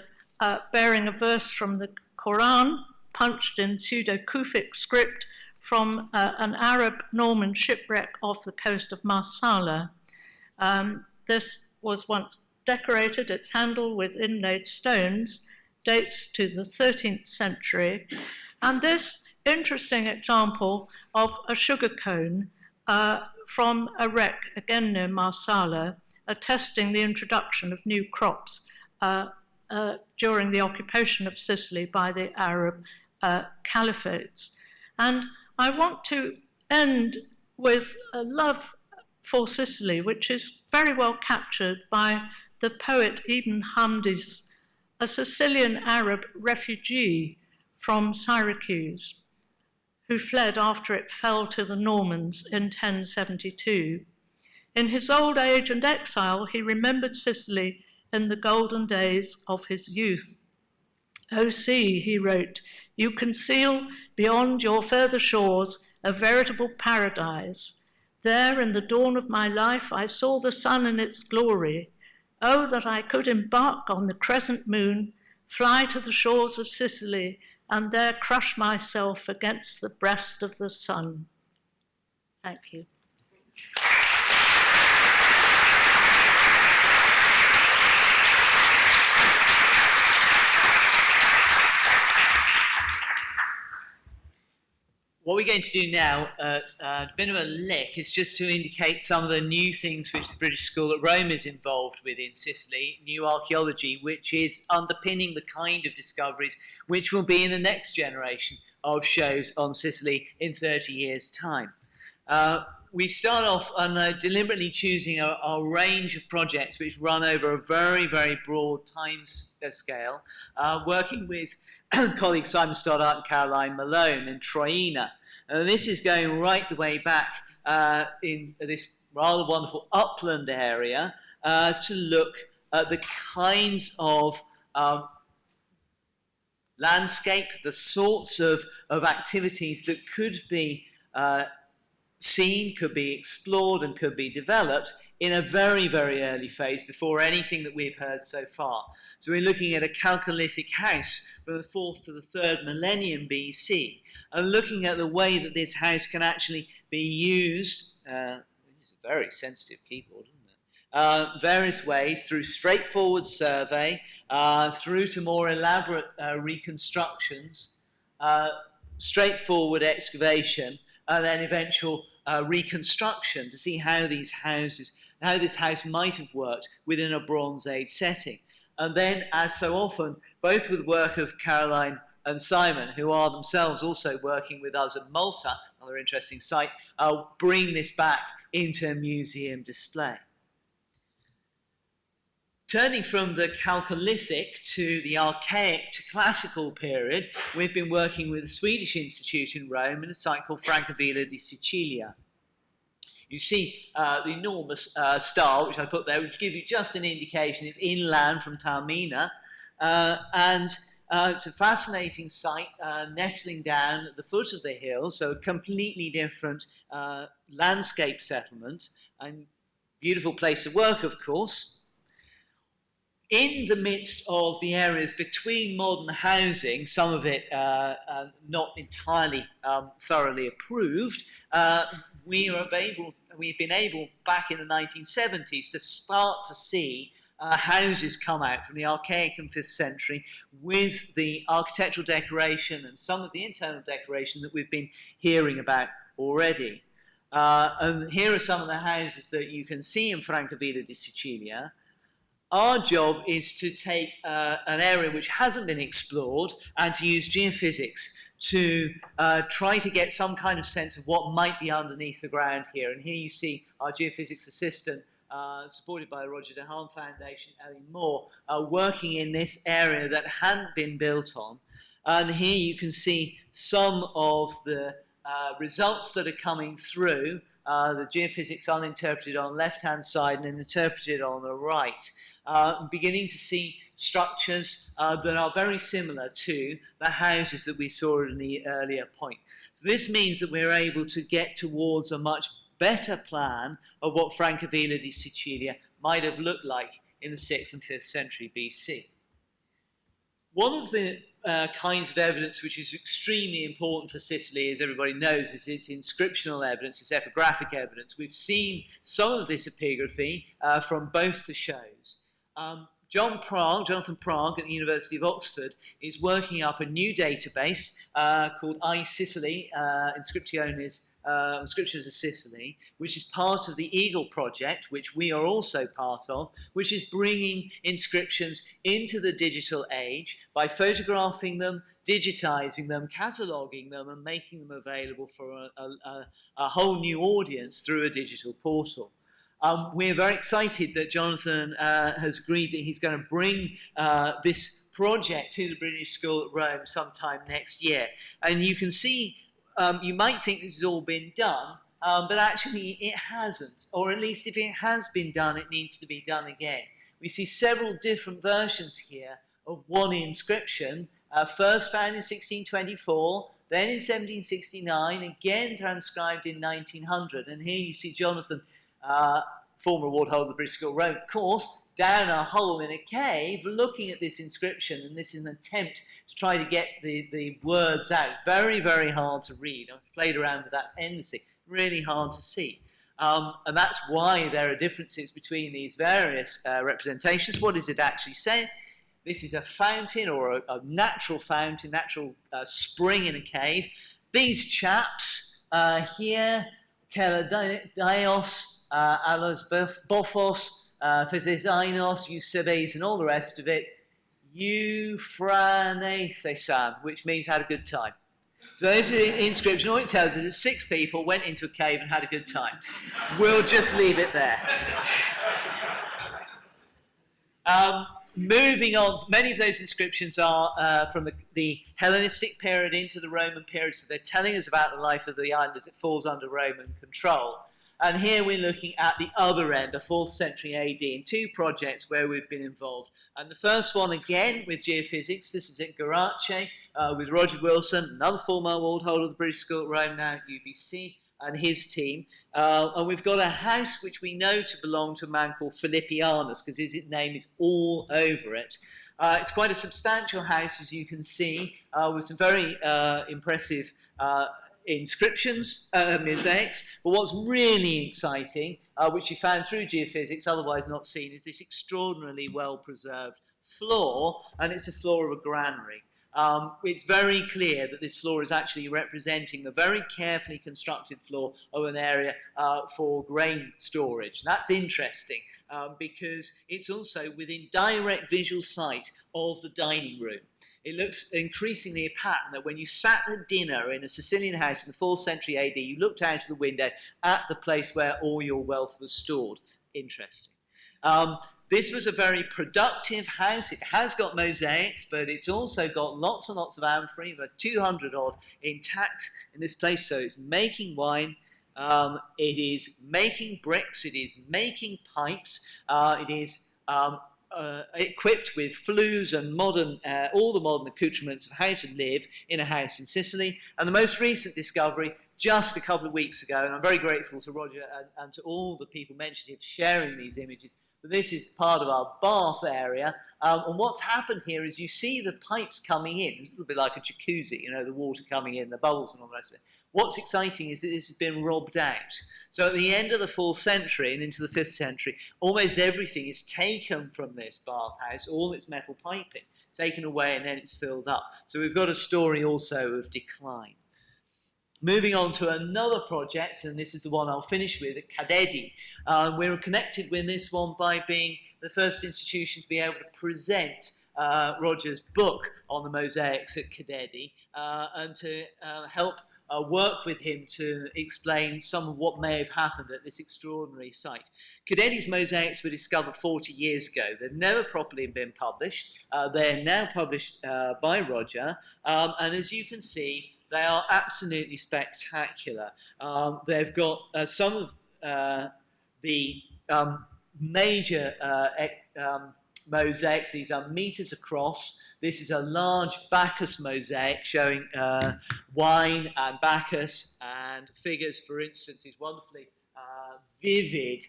bearing a verse from the Quran, punched in pseudo-Kufic script from an Arab Norman shipwreck off the coast of Marsala. This was once decorated, its handle with inlaid stones, dates to the 13th century. And this interesting example of a sugar cone from a wreck, again near Marsala, attesting the introduction of new crops during the occupation of Sicily by the Arab caliphates. And I want to end with a love for Sicily, which is very well captured by the poet Ibn Hamdis, a Sicilian Arab refugee from Syracuse, who fled after it fell to the Normans in 1072. In his old age and exile, he remembered Sicily in the golden days of his youth. "O sea," he wrote, "you conceal beyond your further shores a veritable paradise. There in the dawn of my life I saw the sun in its glory. Oh, that I could embark on the crescent moon, fly to the shores of Sicily, and there crush myself against the breast of the sun." Thank you. What we're going to do now, a bit of a lick, is just to indicate some of the new things which the British School at Rome is involved with in Sicily, new archaeology, which is underpinning the kind of discoveries which will be in the next generation of shows on Sicily in 30 years' time. We start off on deliberately choosing a range of projects which run over a very, very broad time scale, working with colleagues Simon Stoddart and Caroline Malone in Troina. And this is going right the way back in this rather wonderful upland area to look at the kinds of landscape, the sorts of activities that could be seen, could be explored and could be developed in a very, very early phase before anything that we've heard so far. So we're looking at a Chalcolithic house from the 4th to the 3rd millennium BC, and looking at the way that this house can actually be used, this is a very sensitive keyboard, isn't it? Various ways, through straightforward survey, through to more elaborate reconstructions, straightforward excavation, and then eventual reconstruction to see how this house might have worked within a Bronze Age setting. And then, as so often, both with work of Caroline and Simon, who are themselves also working with us at Malta, another interesting site, bring this back into a museum display. Turning from the Chalcolithic to the Archaic to Classical period, we've been working with the Swedish Institute in Rome in a site called Francavilla di Sicilia. You see the enormous style, which I put there, which gives you just an indication. It's inland from Taormina, and it's a fascinating site, nestling down at the foot of the hill, so a completely different landscape settlement, and beautiful place to work, of course. In the midst of the areas between modern housing, some of it not entirely thoroughly approved, we've been able back in the 1970s to start to see houses come out from the Archaic and 5th century with the architectural decoration and some of the internal decoration that we've been hearing about already. And here are some of the houses that you can see in Francavilla di Sicilia. Our job is to take an area which hasn't been explored and to use geophysics to try to get some kind of sense of what might be underneath the ground here. And here you see our geophysics assistant, supported by the Roger De Haan Foundation, Ellie Moore, working in this area that hadn't been built on. And here you can see some of the results that are coming through. The geophysics uninterpreted on the left-hand side and interpreted on the right. Beginning to see structures that are very similar to the houses that we saw in the earlier point. So this means that we're able to get towards a much better plan of what Francavilla di Sicilia might have looked like in the 6th and 5th century BC. One of the kinds of evidence which is extremely important for Sicily, as everybody knows, is its inscriptional evidence, its epigraphic evidence. We've seen some of this epigraphy from both the shows. Jonathan Prag at the University of Oxford is working up a new database called iSicily, Inscriptions of Sicily, which is part of the Eagle project, which we are also part of, which is bringing inscriptions into the digital age by photographing them, digitizing them, cataloging them, and making them available for a whole new audience through a digital portal. We're very excited that Jonathan has agreed that he's going to bring this project to the British School at Rome sometime next year. And you can see, you might think this has all been done, but actually it hasn't. Or at least if it has been done, it needs to be done again. We see several different versions here of one inscription, first found in 1624, then in 1769, again transcribed in 1900. And here you see Jonathan, former award holder of the British School of Rome, of course, down a hole in a cave looking at this inscription, and this is an attempt to try to get the words out. Very, very hard to read. I've played around with that endlessly. Really hard to see. And that's why there are differences between these various representations. What does it actually say? This is a fountain, or a natural fountain, natural spring in a cave. These chaps here, Caddeddi, Alos Bophos, Physizainos, Eusebes, and all the rest of it, Euphranethesan, which means had a good time. So this is an inscription. All it tells us is 6 people went into a cave and had a good time. We'll just leave it there. Moving on, many of those inscriptions are from the Hellenistic period into the Roman period, so they're telling us about the life of the island as it falls under Roman control. And here we're looking at the other end, the 4th century AD, in 2 projects where we've been involved. And the first one, again, with geophysics. This is at Gerace with Roger Wilson, another former award holder of the British School at Rome, now at UBC, and his team. And we've got a house which we know to belong to a man called Philippianus, because his name is all over it. It's quite a substantial house, as you can see, with some very impressive inscriptions, mosaics. But what's really exciting, which you found through geophysics, otherwise not seen, is this extraordinarily well-preserved floor, and it's a floor of a granary. It's very clear that this floor is actually representing the very carefully constructed floor of an area for grain storage. That's interesting because it's also within direct visual sight of the dining room. It looks increasingly a pattern that when you sat at dinner in a Sicilian house in the 4th century AD, you looked out of the window at the place where all your wealth was stored. Interesting. This was a very productive house. It has got mosaics, but it's also got lots and lots of amphorae, about 200 odd intact in this place. So it's making wine, it is making bricks, it is making pipes, it is equipped with flues and all the modern accoutrements of how to live in a house in Sicily. And the most recent discovery, just a couple of weeks ago, and I'm very grateful to Roger and to all the people mentioned here for sharing these images, but this is part of our bath area. And what's happened here is you see the pipes coming in. It's a little bit like a jacuzzi, you know, the water coming in, the bubbles and all the rest of it. What's exciting is that this has been robbed out. So at the end of the 4th century and into the 5th century, almost everything is taken from this bathhouse, all its metal piping, taken away, and then it's filled up. So we've got a story also of decline. Moving on to another project, and this is the one I'll finish with, at Caddeddi. We're connected with this one by being the first institution to be able to present Roger's book on the mosaics at Caddeddi and to help work with him to explain some of what may have happened at this extraordinary site. Caddeddi's mosaics were discovered 40 years ago. They've never properly been published. They're now published by Roger, and as you can see, they are absolutely spectacular. They've got some of the major mosaics. These are meters across. This is a large Bacchus mosaic showing wine and Bacchus and figures, for instance, these wonderfully vivid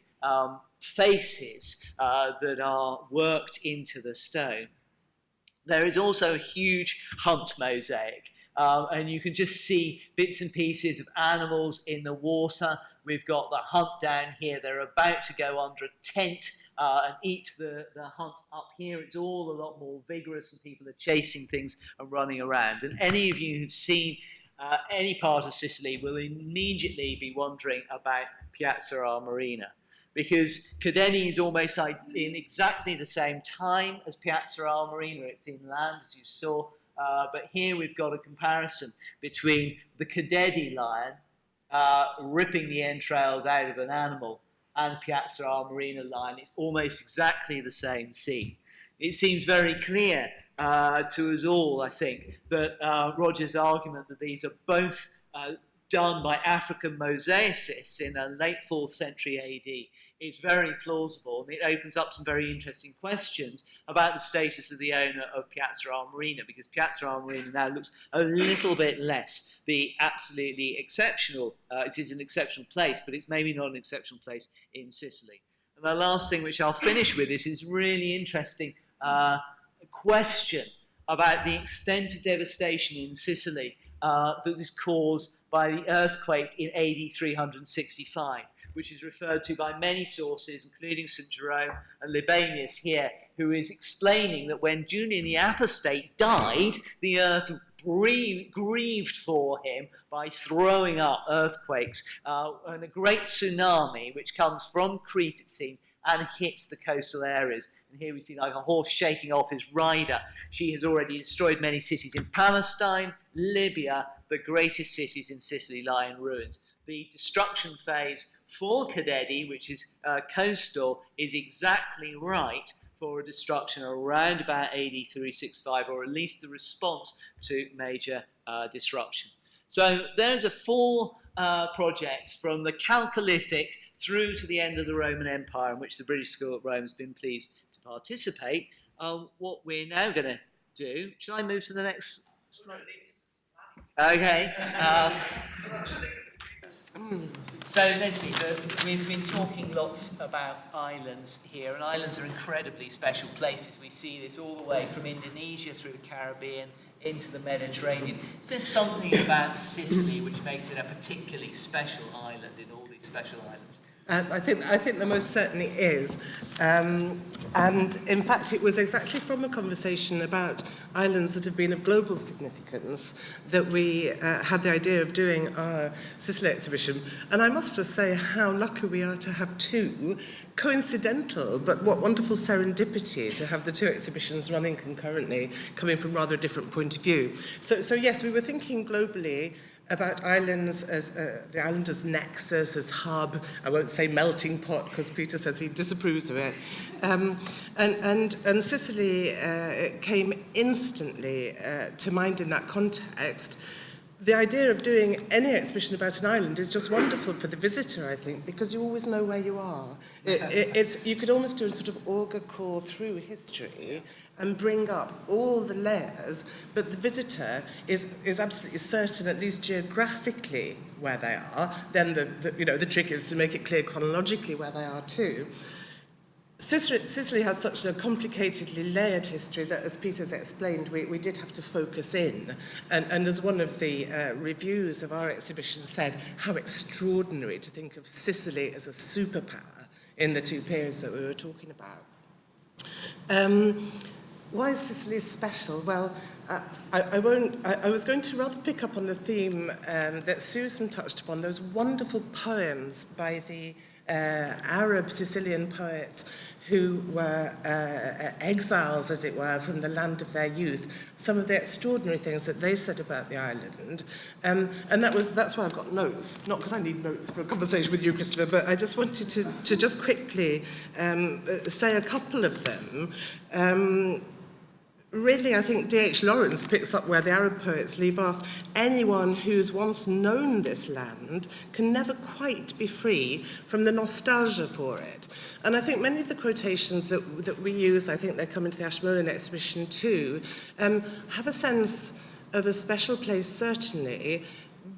faces that are worked into the stone. There is also a huge hunt mosaic, and you can just see bits and pieces of animals in the water. We've got the hunt down here. They're about to go under a tent and eat the hunt up here. It's all a lot more vigorous, and people are chasing things and running around. And any of you who've seen any part of Sicily will immediately be wondering about Piazza Armerina, because Caddeddi is almost like in exactly the same time as Piazza Armerina. It's inland, as you saw, but here we've got a comparison between the Caddeddi lion ripping the entrails out of an animal and Piazza Armerina lion. It's almost exactly the same scene. It seems very clear to us all, I think, that Roger's argument that these are both done by African mosaicists in a late 4th century AD is very plausible, and it opens up some very interesting questions about the status of the owner of Piazza Armerina, because Piazza Armerina now looks a little bit less the absolutely exceptional, it is an exceptional place, but it's maybe not an exceptional place in Sicily. And the last thing which I'll finish with is this really interesting question about the extent of devastation in Sicily that was caused by the earthquake in AD 365, which is referred to by many sources, including St. Jerome and Libanius here, who is explaining that when Julian the Apostate died, the earth grieved for him by throwing up earthquakes and a great tsunami, which comes from Crete, it seems, and hits the coastal areas. And here we see like a horse shaking off his rider. She has already destroyed many cities in Palestine, Libya. The greatest cities in Sicily lie in ruins. The destruction phase for Caddeddi, which is coastal, is exactly right for a destruction around about AD 365, or at least the response to major disruption. So there's 4 projects from the Chalcolithic through to the end of the Roman Empire, in which the British School at Rome has been pleased to participate. What we're now going to do, shall I move to the next slide? Okay. So, Lesley, we've been talking lots about islands here, and islands are incredibly special places. We see this all the way from Indonesia through the Caribbean into the Mediterranean. Is there something about Sicily which makes it a particularly special island in all these special islands? I think there most certainly is. And in fact, it was exactly from a conversation about islands that have been of global significance that we had the idea of doing our Sicily exhibition. And I must just say how lucky we are to have 2 coincidental, but what wonderful serendipity to have the 2 exhibitions running concurrently, coming from rather a different point of view. So yes, we were thinking globally about islands as the island as nexus, as hub. I won't say melting pot because Peter says he disapproves of it. And Sicily came instantly to mind in that context. The idea of doing any exhibition about an island is just wonderful for the visitor, I think, because you always know where you are. You could almost do a sort of auger call through history and bring up all the layers, but the visitor is absolutely certain, at least geographically, where they are. Then the trick is to make it clear chronologically where they are too. Sicily has such a complicatedly layered history that, as Peter's explained, we did have to focus in. And as one of the reviews of our exhibition said, how extraordinary to think of Sicily as a superpower in the 2 periods that we were talking about. Why is Sicily special? Well, I was going to rather pick up on the theme that Susan touched upon, those wonderful poems by the Arab Sicilian poets who were exiles, as it were, from the land of their youth, some of the extraordinary things that they said about the island. And that's why I've got notes, not because I need notes for a conversation with you, Christopher, but I just wanted to just quickly say a couple of them. Really, I think D.H. Lawrence picks up where the Arab poets leave off. Anyone who's once known this land can never quite be free from the nostalgia for it. And I think many of the quotations that we use, I think they come into the Ashmolean exhibition too, have a sense of a special place, certainly,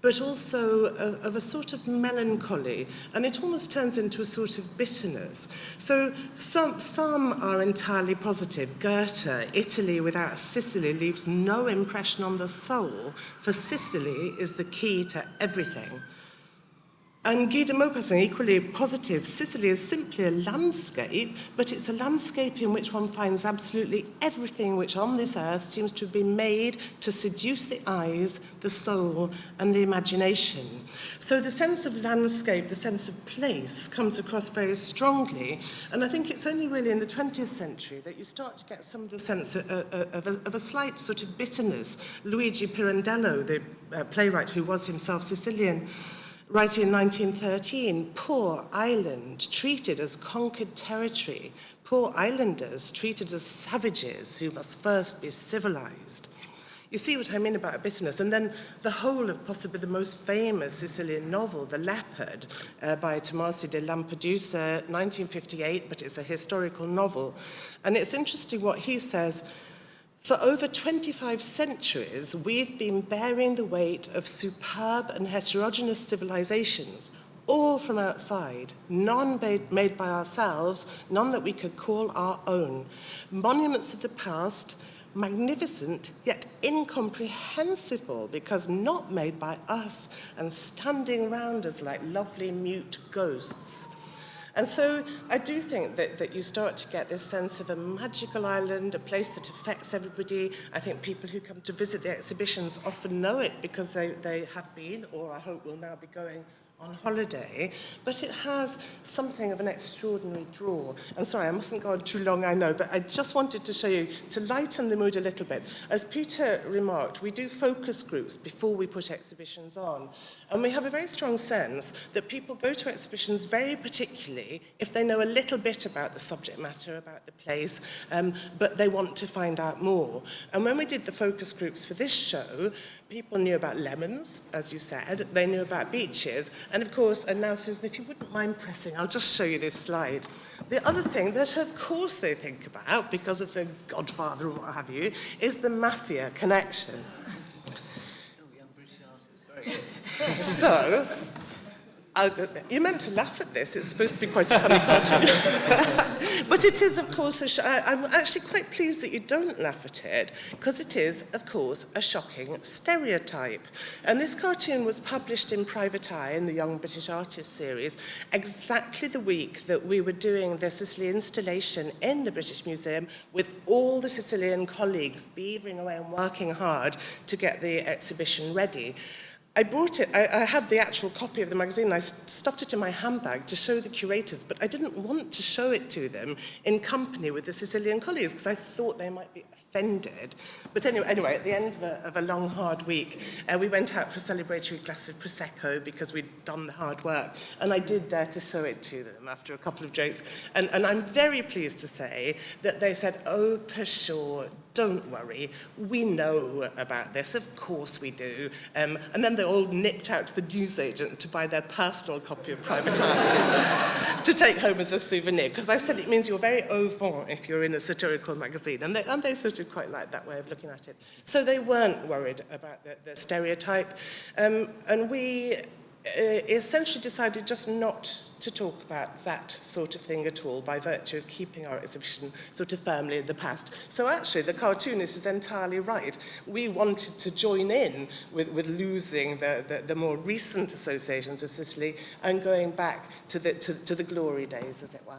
but also of a sort of melancholy, and it almost turns into a sort of bitterness. So some are entirely positive. Goethe, Italy without Sicily leaves no impression on the soul, for Sicily is the key to everything. And Guy de Maupassant, equally positive, Sicily is simply a landscape, but it's a landscape in which one finds absolutely everything which on this earth seems to have been made to seduce the eyes, the soul, and the imagination. So the sense of landscape, the sense of place, comes across very strongly, and I think it's only really in the 20th century that you start to get some of the sense of a slight sort of bitterness. Luigi Pirandello, the playwright who was himself Sicilian, writing in 1913, poor island, treated as conquered territory, poor islanders treated as savages who must first be civilized. You see what I mean about bitterness. And then the whole of possibly the most famous Sicilian novel, The Leopard, by Tommaso de Lampedusa, 1958, but it's a historical novel. And it's interesting what he says. For over 25 centuries, we've been bearing the weight of superb and heterogeneous civilizations, all from outside, none made by ourselves, none that we could call our own. Monuments of the past, magnificent, yet incomprehensible, because not made by us, and standing round us like lovely mute ghosts. And so I do think that you start to get this sense of a magical island, a place that affects everybody. I think people who come to visit the exhibitions often know it because they have been, or I hope will now be going on holiday, but it has something of an extraordinary draw. And sorry, I mustn't go on too long, I know, but I just wanted to show you, to lighten the mood a little bit. As Peter remarked, we do focus groups before we put exhibitions on, and we have a very strong sense that people go to exhibitions very particularly if they know a little bit about the subject matter, about the place, but they want to find out more. And when we did the focus groups for this show, people knew about lemons, as you said, they knew about beaches, and of course, and now Susan, if you wouldn't mind pressing, I'll just show you this slide. The other thing that of course they think about, because of the Godfather or what have you, is the mafia connection. Young British artist, very good. So, you're meant to laugh at this, it's supposed to be quite a funny cartoon. But it is, of course, I'm actually quite pleased that you don't laugh at it, because it is, of course, a shocking stereotype. And this cartoon was published in Private Eye in the Young British Artist series, exactly the week that we were doing the Sicily installation in the British Museum, with all the Sicilian colleagues beavering away and working hard to get the exhibition ready. I bought it, I had the actual copy of the magazine, and I stuffed it in my handbag to show the curators, but I didn't want to show it to them in company with the Sicilian colleagues, because I thought they might be offended. But anyway, at the end of a long, hard week, we went out for a celebratory glass of Prosecco, because we'd done the hard work, and I did dare to show it to them after a couple of jokes. And I'm very pleased to say that they said, oh, pshaw, don't worry, we know about this, of course we do. And then they all nipped out to the newsagent to buy their personal copy of Private Eye to take home as a souvenir, because I said it means you're very au vent if you're in a satirical magazine, and they sort of quite like that way of looking at it. So they weren't worried about the stereotype, and we essentially decided just not to talk about that sort of thing at all, by virtue of keeping our exhibition sort of firmly in the past. So actually, the cartoonist is entirely right. We wanted to join in with losing the more recent associations of Sicily and going back to the glory days, as it were.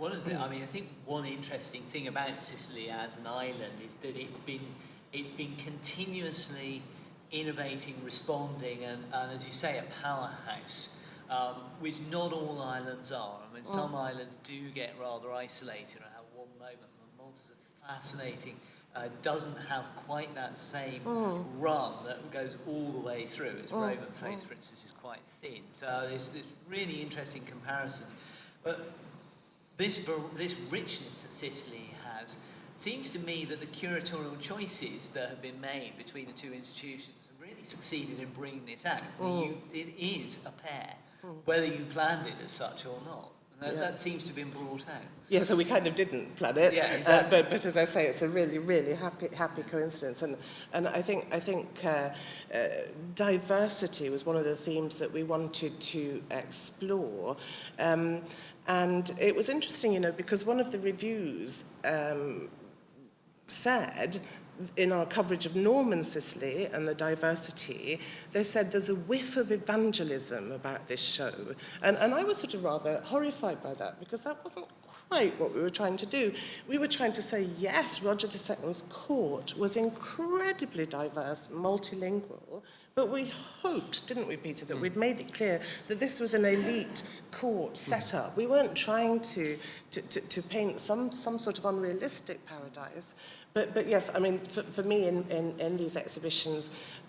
I think one interesting thing about Sicily as an island is that it's been it's been continuously innovating, responding, and as you say, a powerhouse, which not all islands are. I mean, some islands do get rather isolated and have one moment. Malta's a fascinating, doesn't have quite that same run that goes all the way through. Its Roman face, for instance, is quite thin. So there's really interesting comparisons. But this richness that Sicily has, it seems to me that the curatorial choices that have been made between the two institutions have really succeeded in bringing this out. It is a pair, whether you planned it as such or not. And that seems to have been brought out. Yeah, so we kind of didn't plan it. Yeah, exactly. But as I say, it's a really, really happy coincidence. And I think diversity was one of the themes that we wanted to explore. And it was interesting, you know, because one of the reviews said, in our coverage of Norman Sicily and the diversity, they said there's a whiff of evangelism about this show. And I was sort of rather horrified by that, because that wasn't quite what we were trying to do. We were trying to say, yes, Roger II's court was incredibly diverse, multilingual, but we hoped, didn't we, Peter, that we'd made it clear that this was an elite court setup. We weren't trying to paint some sort of unrealistic paradise. But yes, I mean, for me in these exhibitions,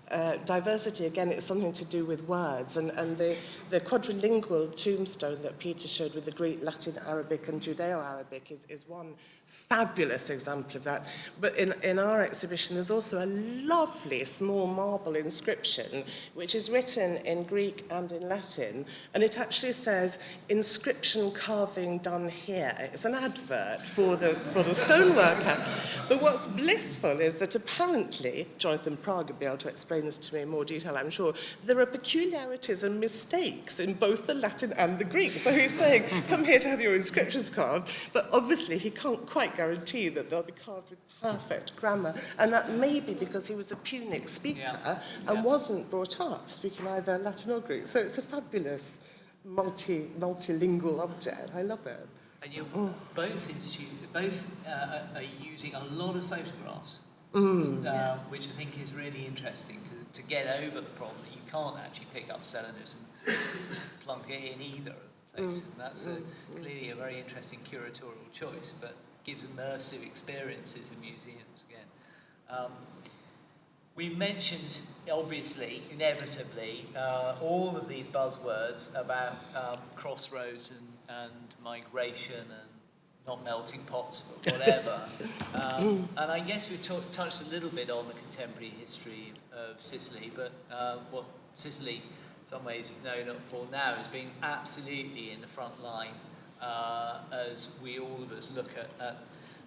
diversity, again, it's something to do with words. And the quadrilingual tombstone that Peter showed with the Greek, Latin, Arabic and Judeo-Arabic is one fabulous example of that. But in our exhibition, there's also a lovely small marble inscription, which is written in Greek and in Latin. And it actually says, inscription carving done here. It's an advert for the stoneworker. But what's blissful is that apparently, Jonathan Prag will be able to explain this to me in more detail, I'm sure, there are peculiarities and mistakes in both the Latin and the Greek. So he's saying, come here to have your inscriptions carved, but obviously he can't quite guarantee that they'll be carved with perfect grammar. And that may be because he was a Punic speaker and wasn't brought up speaking either Latin or Greek. So it's a fabulous multilingual object. I love it. And you're both are using a lot of photographs, which I think is really interesting to get over the problem that you can't actually pick up Selinus and plunk it in either place. And that's clearly a very interesting curatorial choice, but gives immersive experiences in museums again. We mentioned, obviously, inevitably, all of these buzzwords about crossroads and migration and not melting pots or whatever. And I guess we touched a little bit on the contemporary history of Sicily, but what Sicily, in some ways, is known for now is being absolutely in the front line as we all of us look at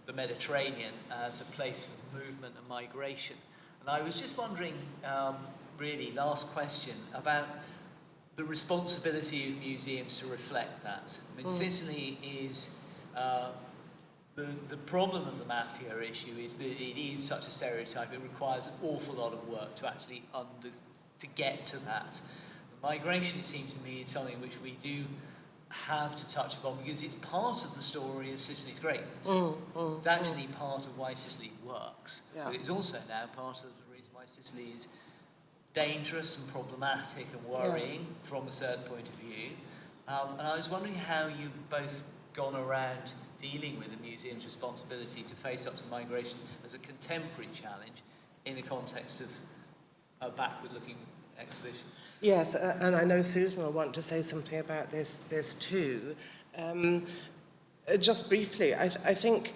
the Mediterranean as a place of movement and migration. And I was just wondering, really, last question, about the responsibility of museums to reflect that. I mean, Sicily is, the problem of the mafia issue is that it is such a stereotype. It requires an awful lot of work to actually to get to that. The migration, seems to me, is something which we do have to touch upon because it's part of the story of Sicily's greatness. It's actually part of why Sicily works. But it's also now part of the reason why Sicily is dangerous and problematic and worrying from a certain point of view. And I was wondering how you've both gone around dealing with the museum's responsibility to face up to migration as a contemporary challenge in the context of a backward-looking exhibition. Yes, and I know Susan will want to say something about this too. Just briefly, I think,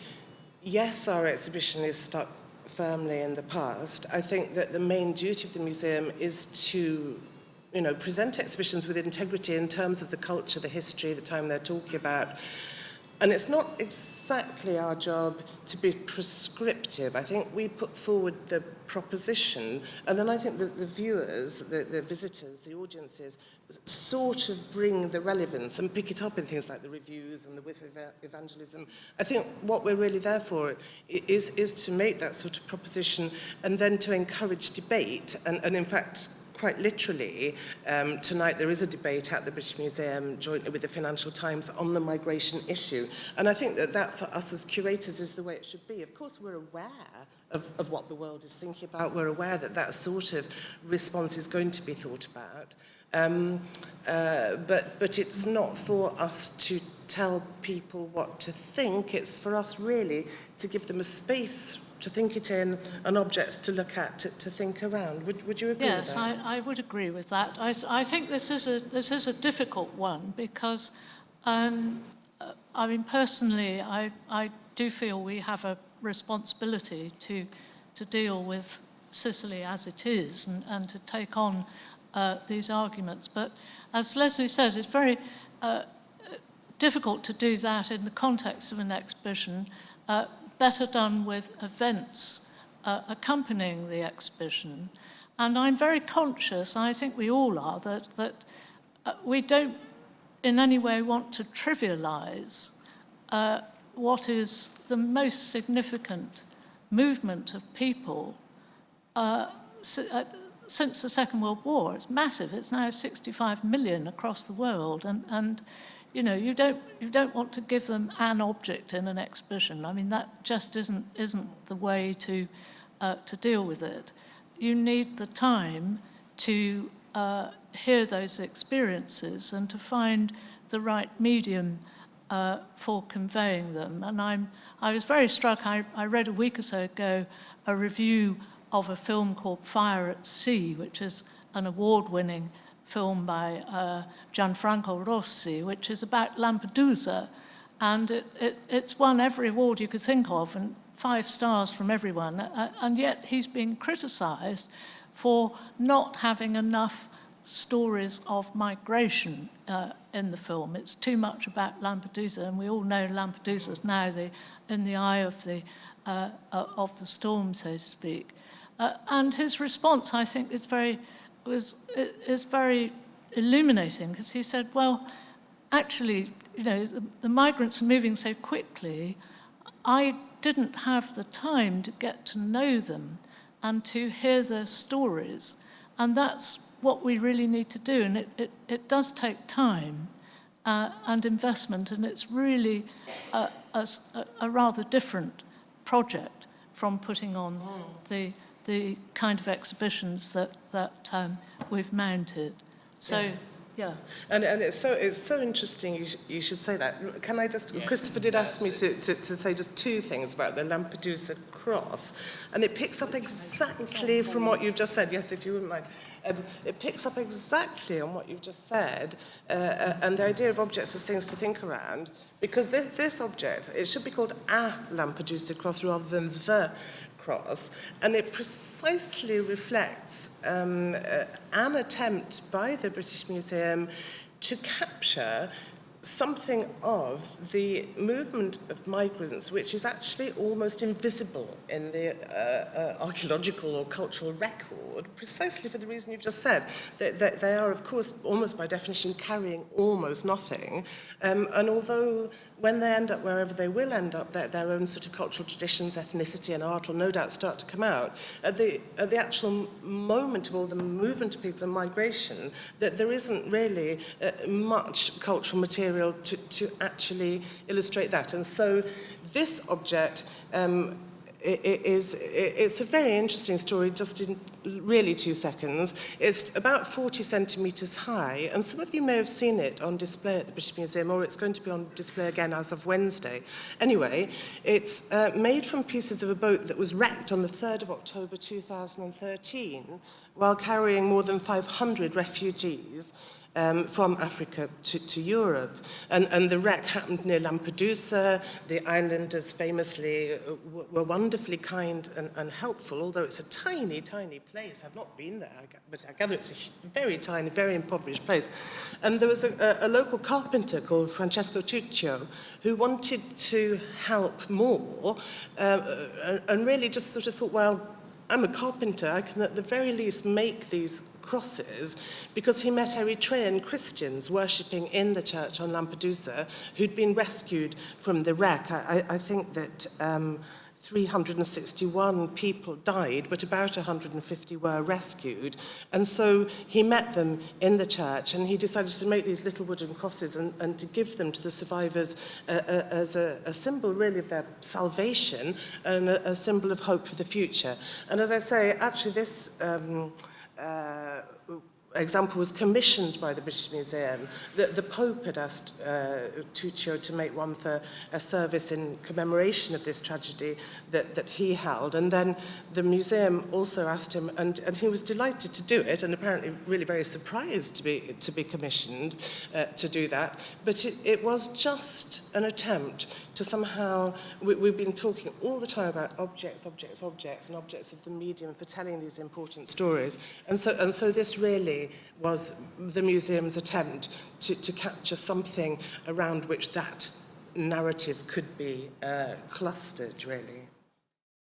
yes, our exhibition is stuck firmly in the past. I think that the main duty of the museum is to, present exhibitions with integrity in terms of the culture, the history, the time they're talking about. And it's not exactly our job to be prescriptive. I think we put forward the proposition, and then I think that the viewers, the visitors, the audiences, sort of bring the relevance and pick it up in things like the reviews and the whiff of evangelism. I think what we're really there for is to make that sort of proposition and then to encourage debate and in fact, quite literally, tonight there is a debate at the British Museum jointly with the Financial Times on the migration issue. And I think that for us as curators is the way it should be. Of course, we're aware of what the world is thinking about. We're aware that that sort of response is going to be thought about. But it's not for us to tell people what to think. It's for us really to give them a space to think it in, and objects to look at, to think around. Would you agree with that? Yes, I would agree with that. I think this is a difficult one because, I mean, personally, I do feel we have a responsibility to deal with Sicily as it is and to take on these arguments. But as Lesley says, it's very difficult to do that in the context of an exhibition. Better done with events accompanying the exhibition. And I'm very conscious, I think we all are, that we don't in any way want to trivialise what is the most significant movement of people since the Second World War. It's massive. It's now 65 million across the world, and you know, you don't want to give them an object in an exhibition. I mean, that just isn't the way to deal with it. You need the time to hear those experiences and to find the right medium for conveying them. And I was very struck. I read a week or so ago a review of a film called Fire at Sea, which is an award-winning film by Gianfranco Rossi, which is about Lampedusa, and it's won every award you could think of, and 5 stars from everyone, and yet he's being criticised for not having enough stories of migration in the film. It's too much about Lampedusa, and we all know Lampedusa's now in the eye of the storm, so to speak. And his response, I think, is very illuminating, because he said, well, actually, you know, the migrants are moving so quickly, I didn't have the time to get to know them and to hear their stories. And that's what we really need to do. And it does take time and investment, and it's really a rather different project from putting on the kind of exhibitions that we've mounted. So, yeah. And it's so interesting you should say that. Can I just, Christopher did ask me to say just 2 things about the Lampedusa cross, and it picks up exactly from what you've just said. Yes, if you wouldn't mind. It picks up exactly on what you've just said, and the idea of objects as things to think around, because this object, it should be called a Lampedusa cross rather than the cross, and it precisely reflects an attempt by the British Museum to capture something of the movement of migrants, which is actually almost invisible in the archaeological or cultural record, precisely for the reason you've just said. They are, of course, almost by definition, carrying almost nothing. And although when they end up wherever they will end up, their own sort of cultural traditions, ethnicity and art will no doubt start to come out, at the actual moment of all the movement of people and migration, that there isn't really much cultural material to actually illustrate that. And so this object it's a very interesting story, just in really 2 seconds. It's about 40 centimetres high, and some of you may have seen it on display at the British Museum, or it's going to be on display again as of Wednesday. Anyway, it's made from pieces of a boat that was wrecked on the 3rd of October 2013 while carrying more than 500 refugees from Africa to Europe. And the wreck happened near Lampedusa. The islanders famously were wonderfully kind and helpful, although it's a tiny, tiny place. I've not been there, but I gather it's a very tiny, very impoverished place. And there was a local carpenter called Francesco Tuccio who wanted to help more and really just sort of thought, well, I'm a carpenter, I can at the very least make these crosses, because he met Eritrean Christians worshipping in the church on Lampedusa who'd been rescued from the wreck. I think that 361 people died, but about 150 were rescued. And so he met them in the church, and he decided to make these little wooden crosses and to give them to the survivors as a symbol, really, of their salvation and a symbol of hope for the future. And as I say, actually this example was commissioned by the British Museum. The Pope had asked Tuccio to make one for a service in commemoration of this tragedy that he held, and then the museum also asked him, and he was delighted to do it, and apparently really very surprised to be commissioned to do that. But it was just an attempt to somehow, we've been talking all the time about objects, and objects of the medium for telling these important stories, and so this really was the museum's attempt to capture something around which that narrative could be clustered, really.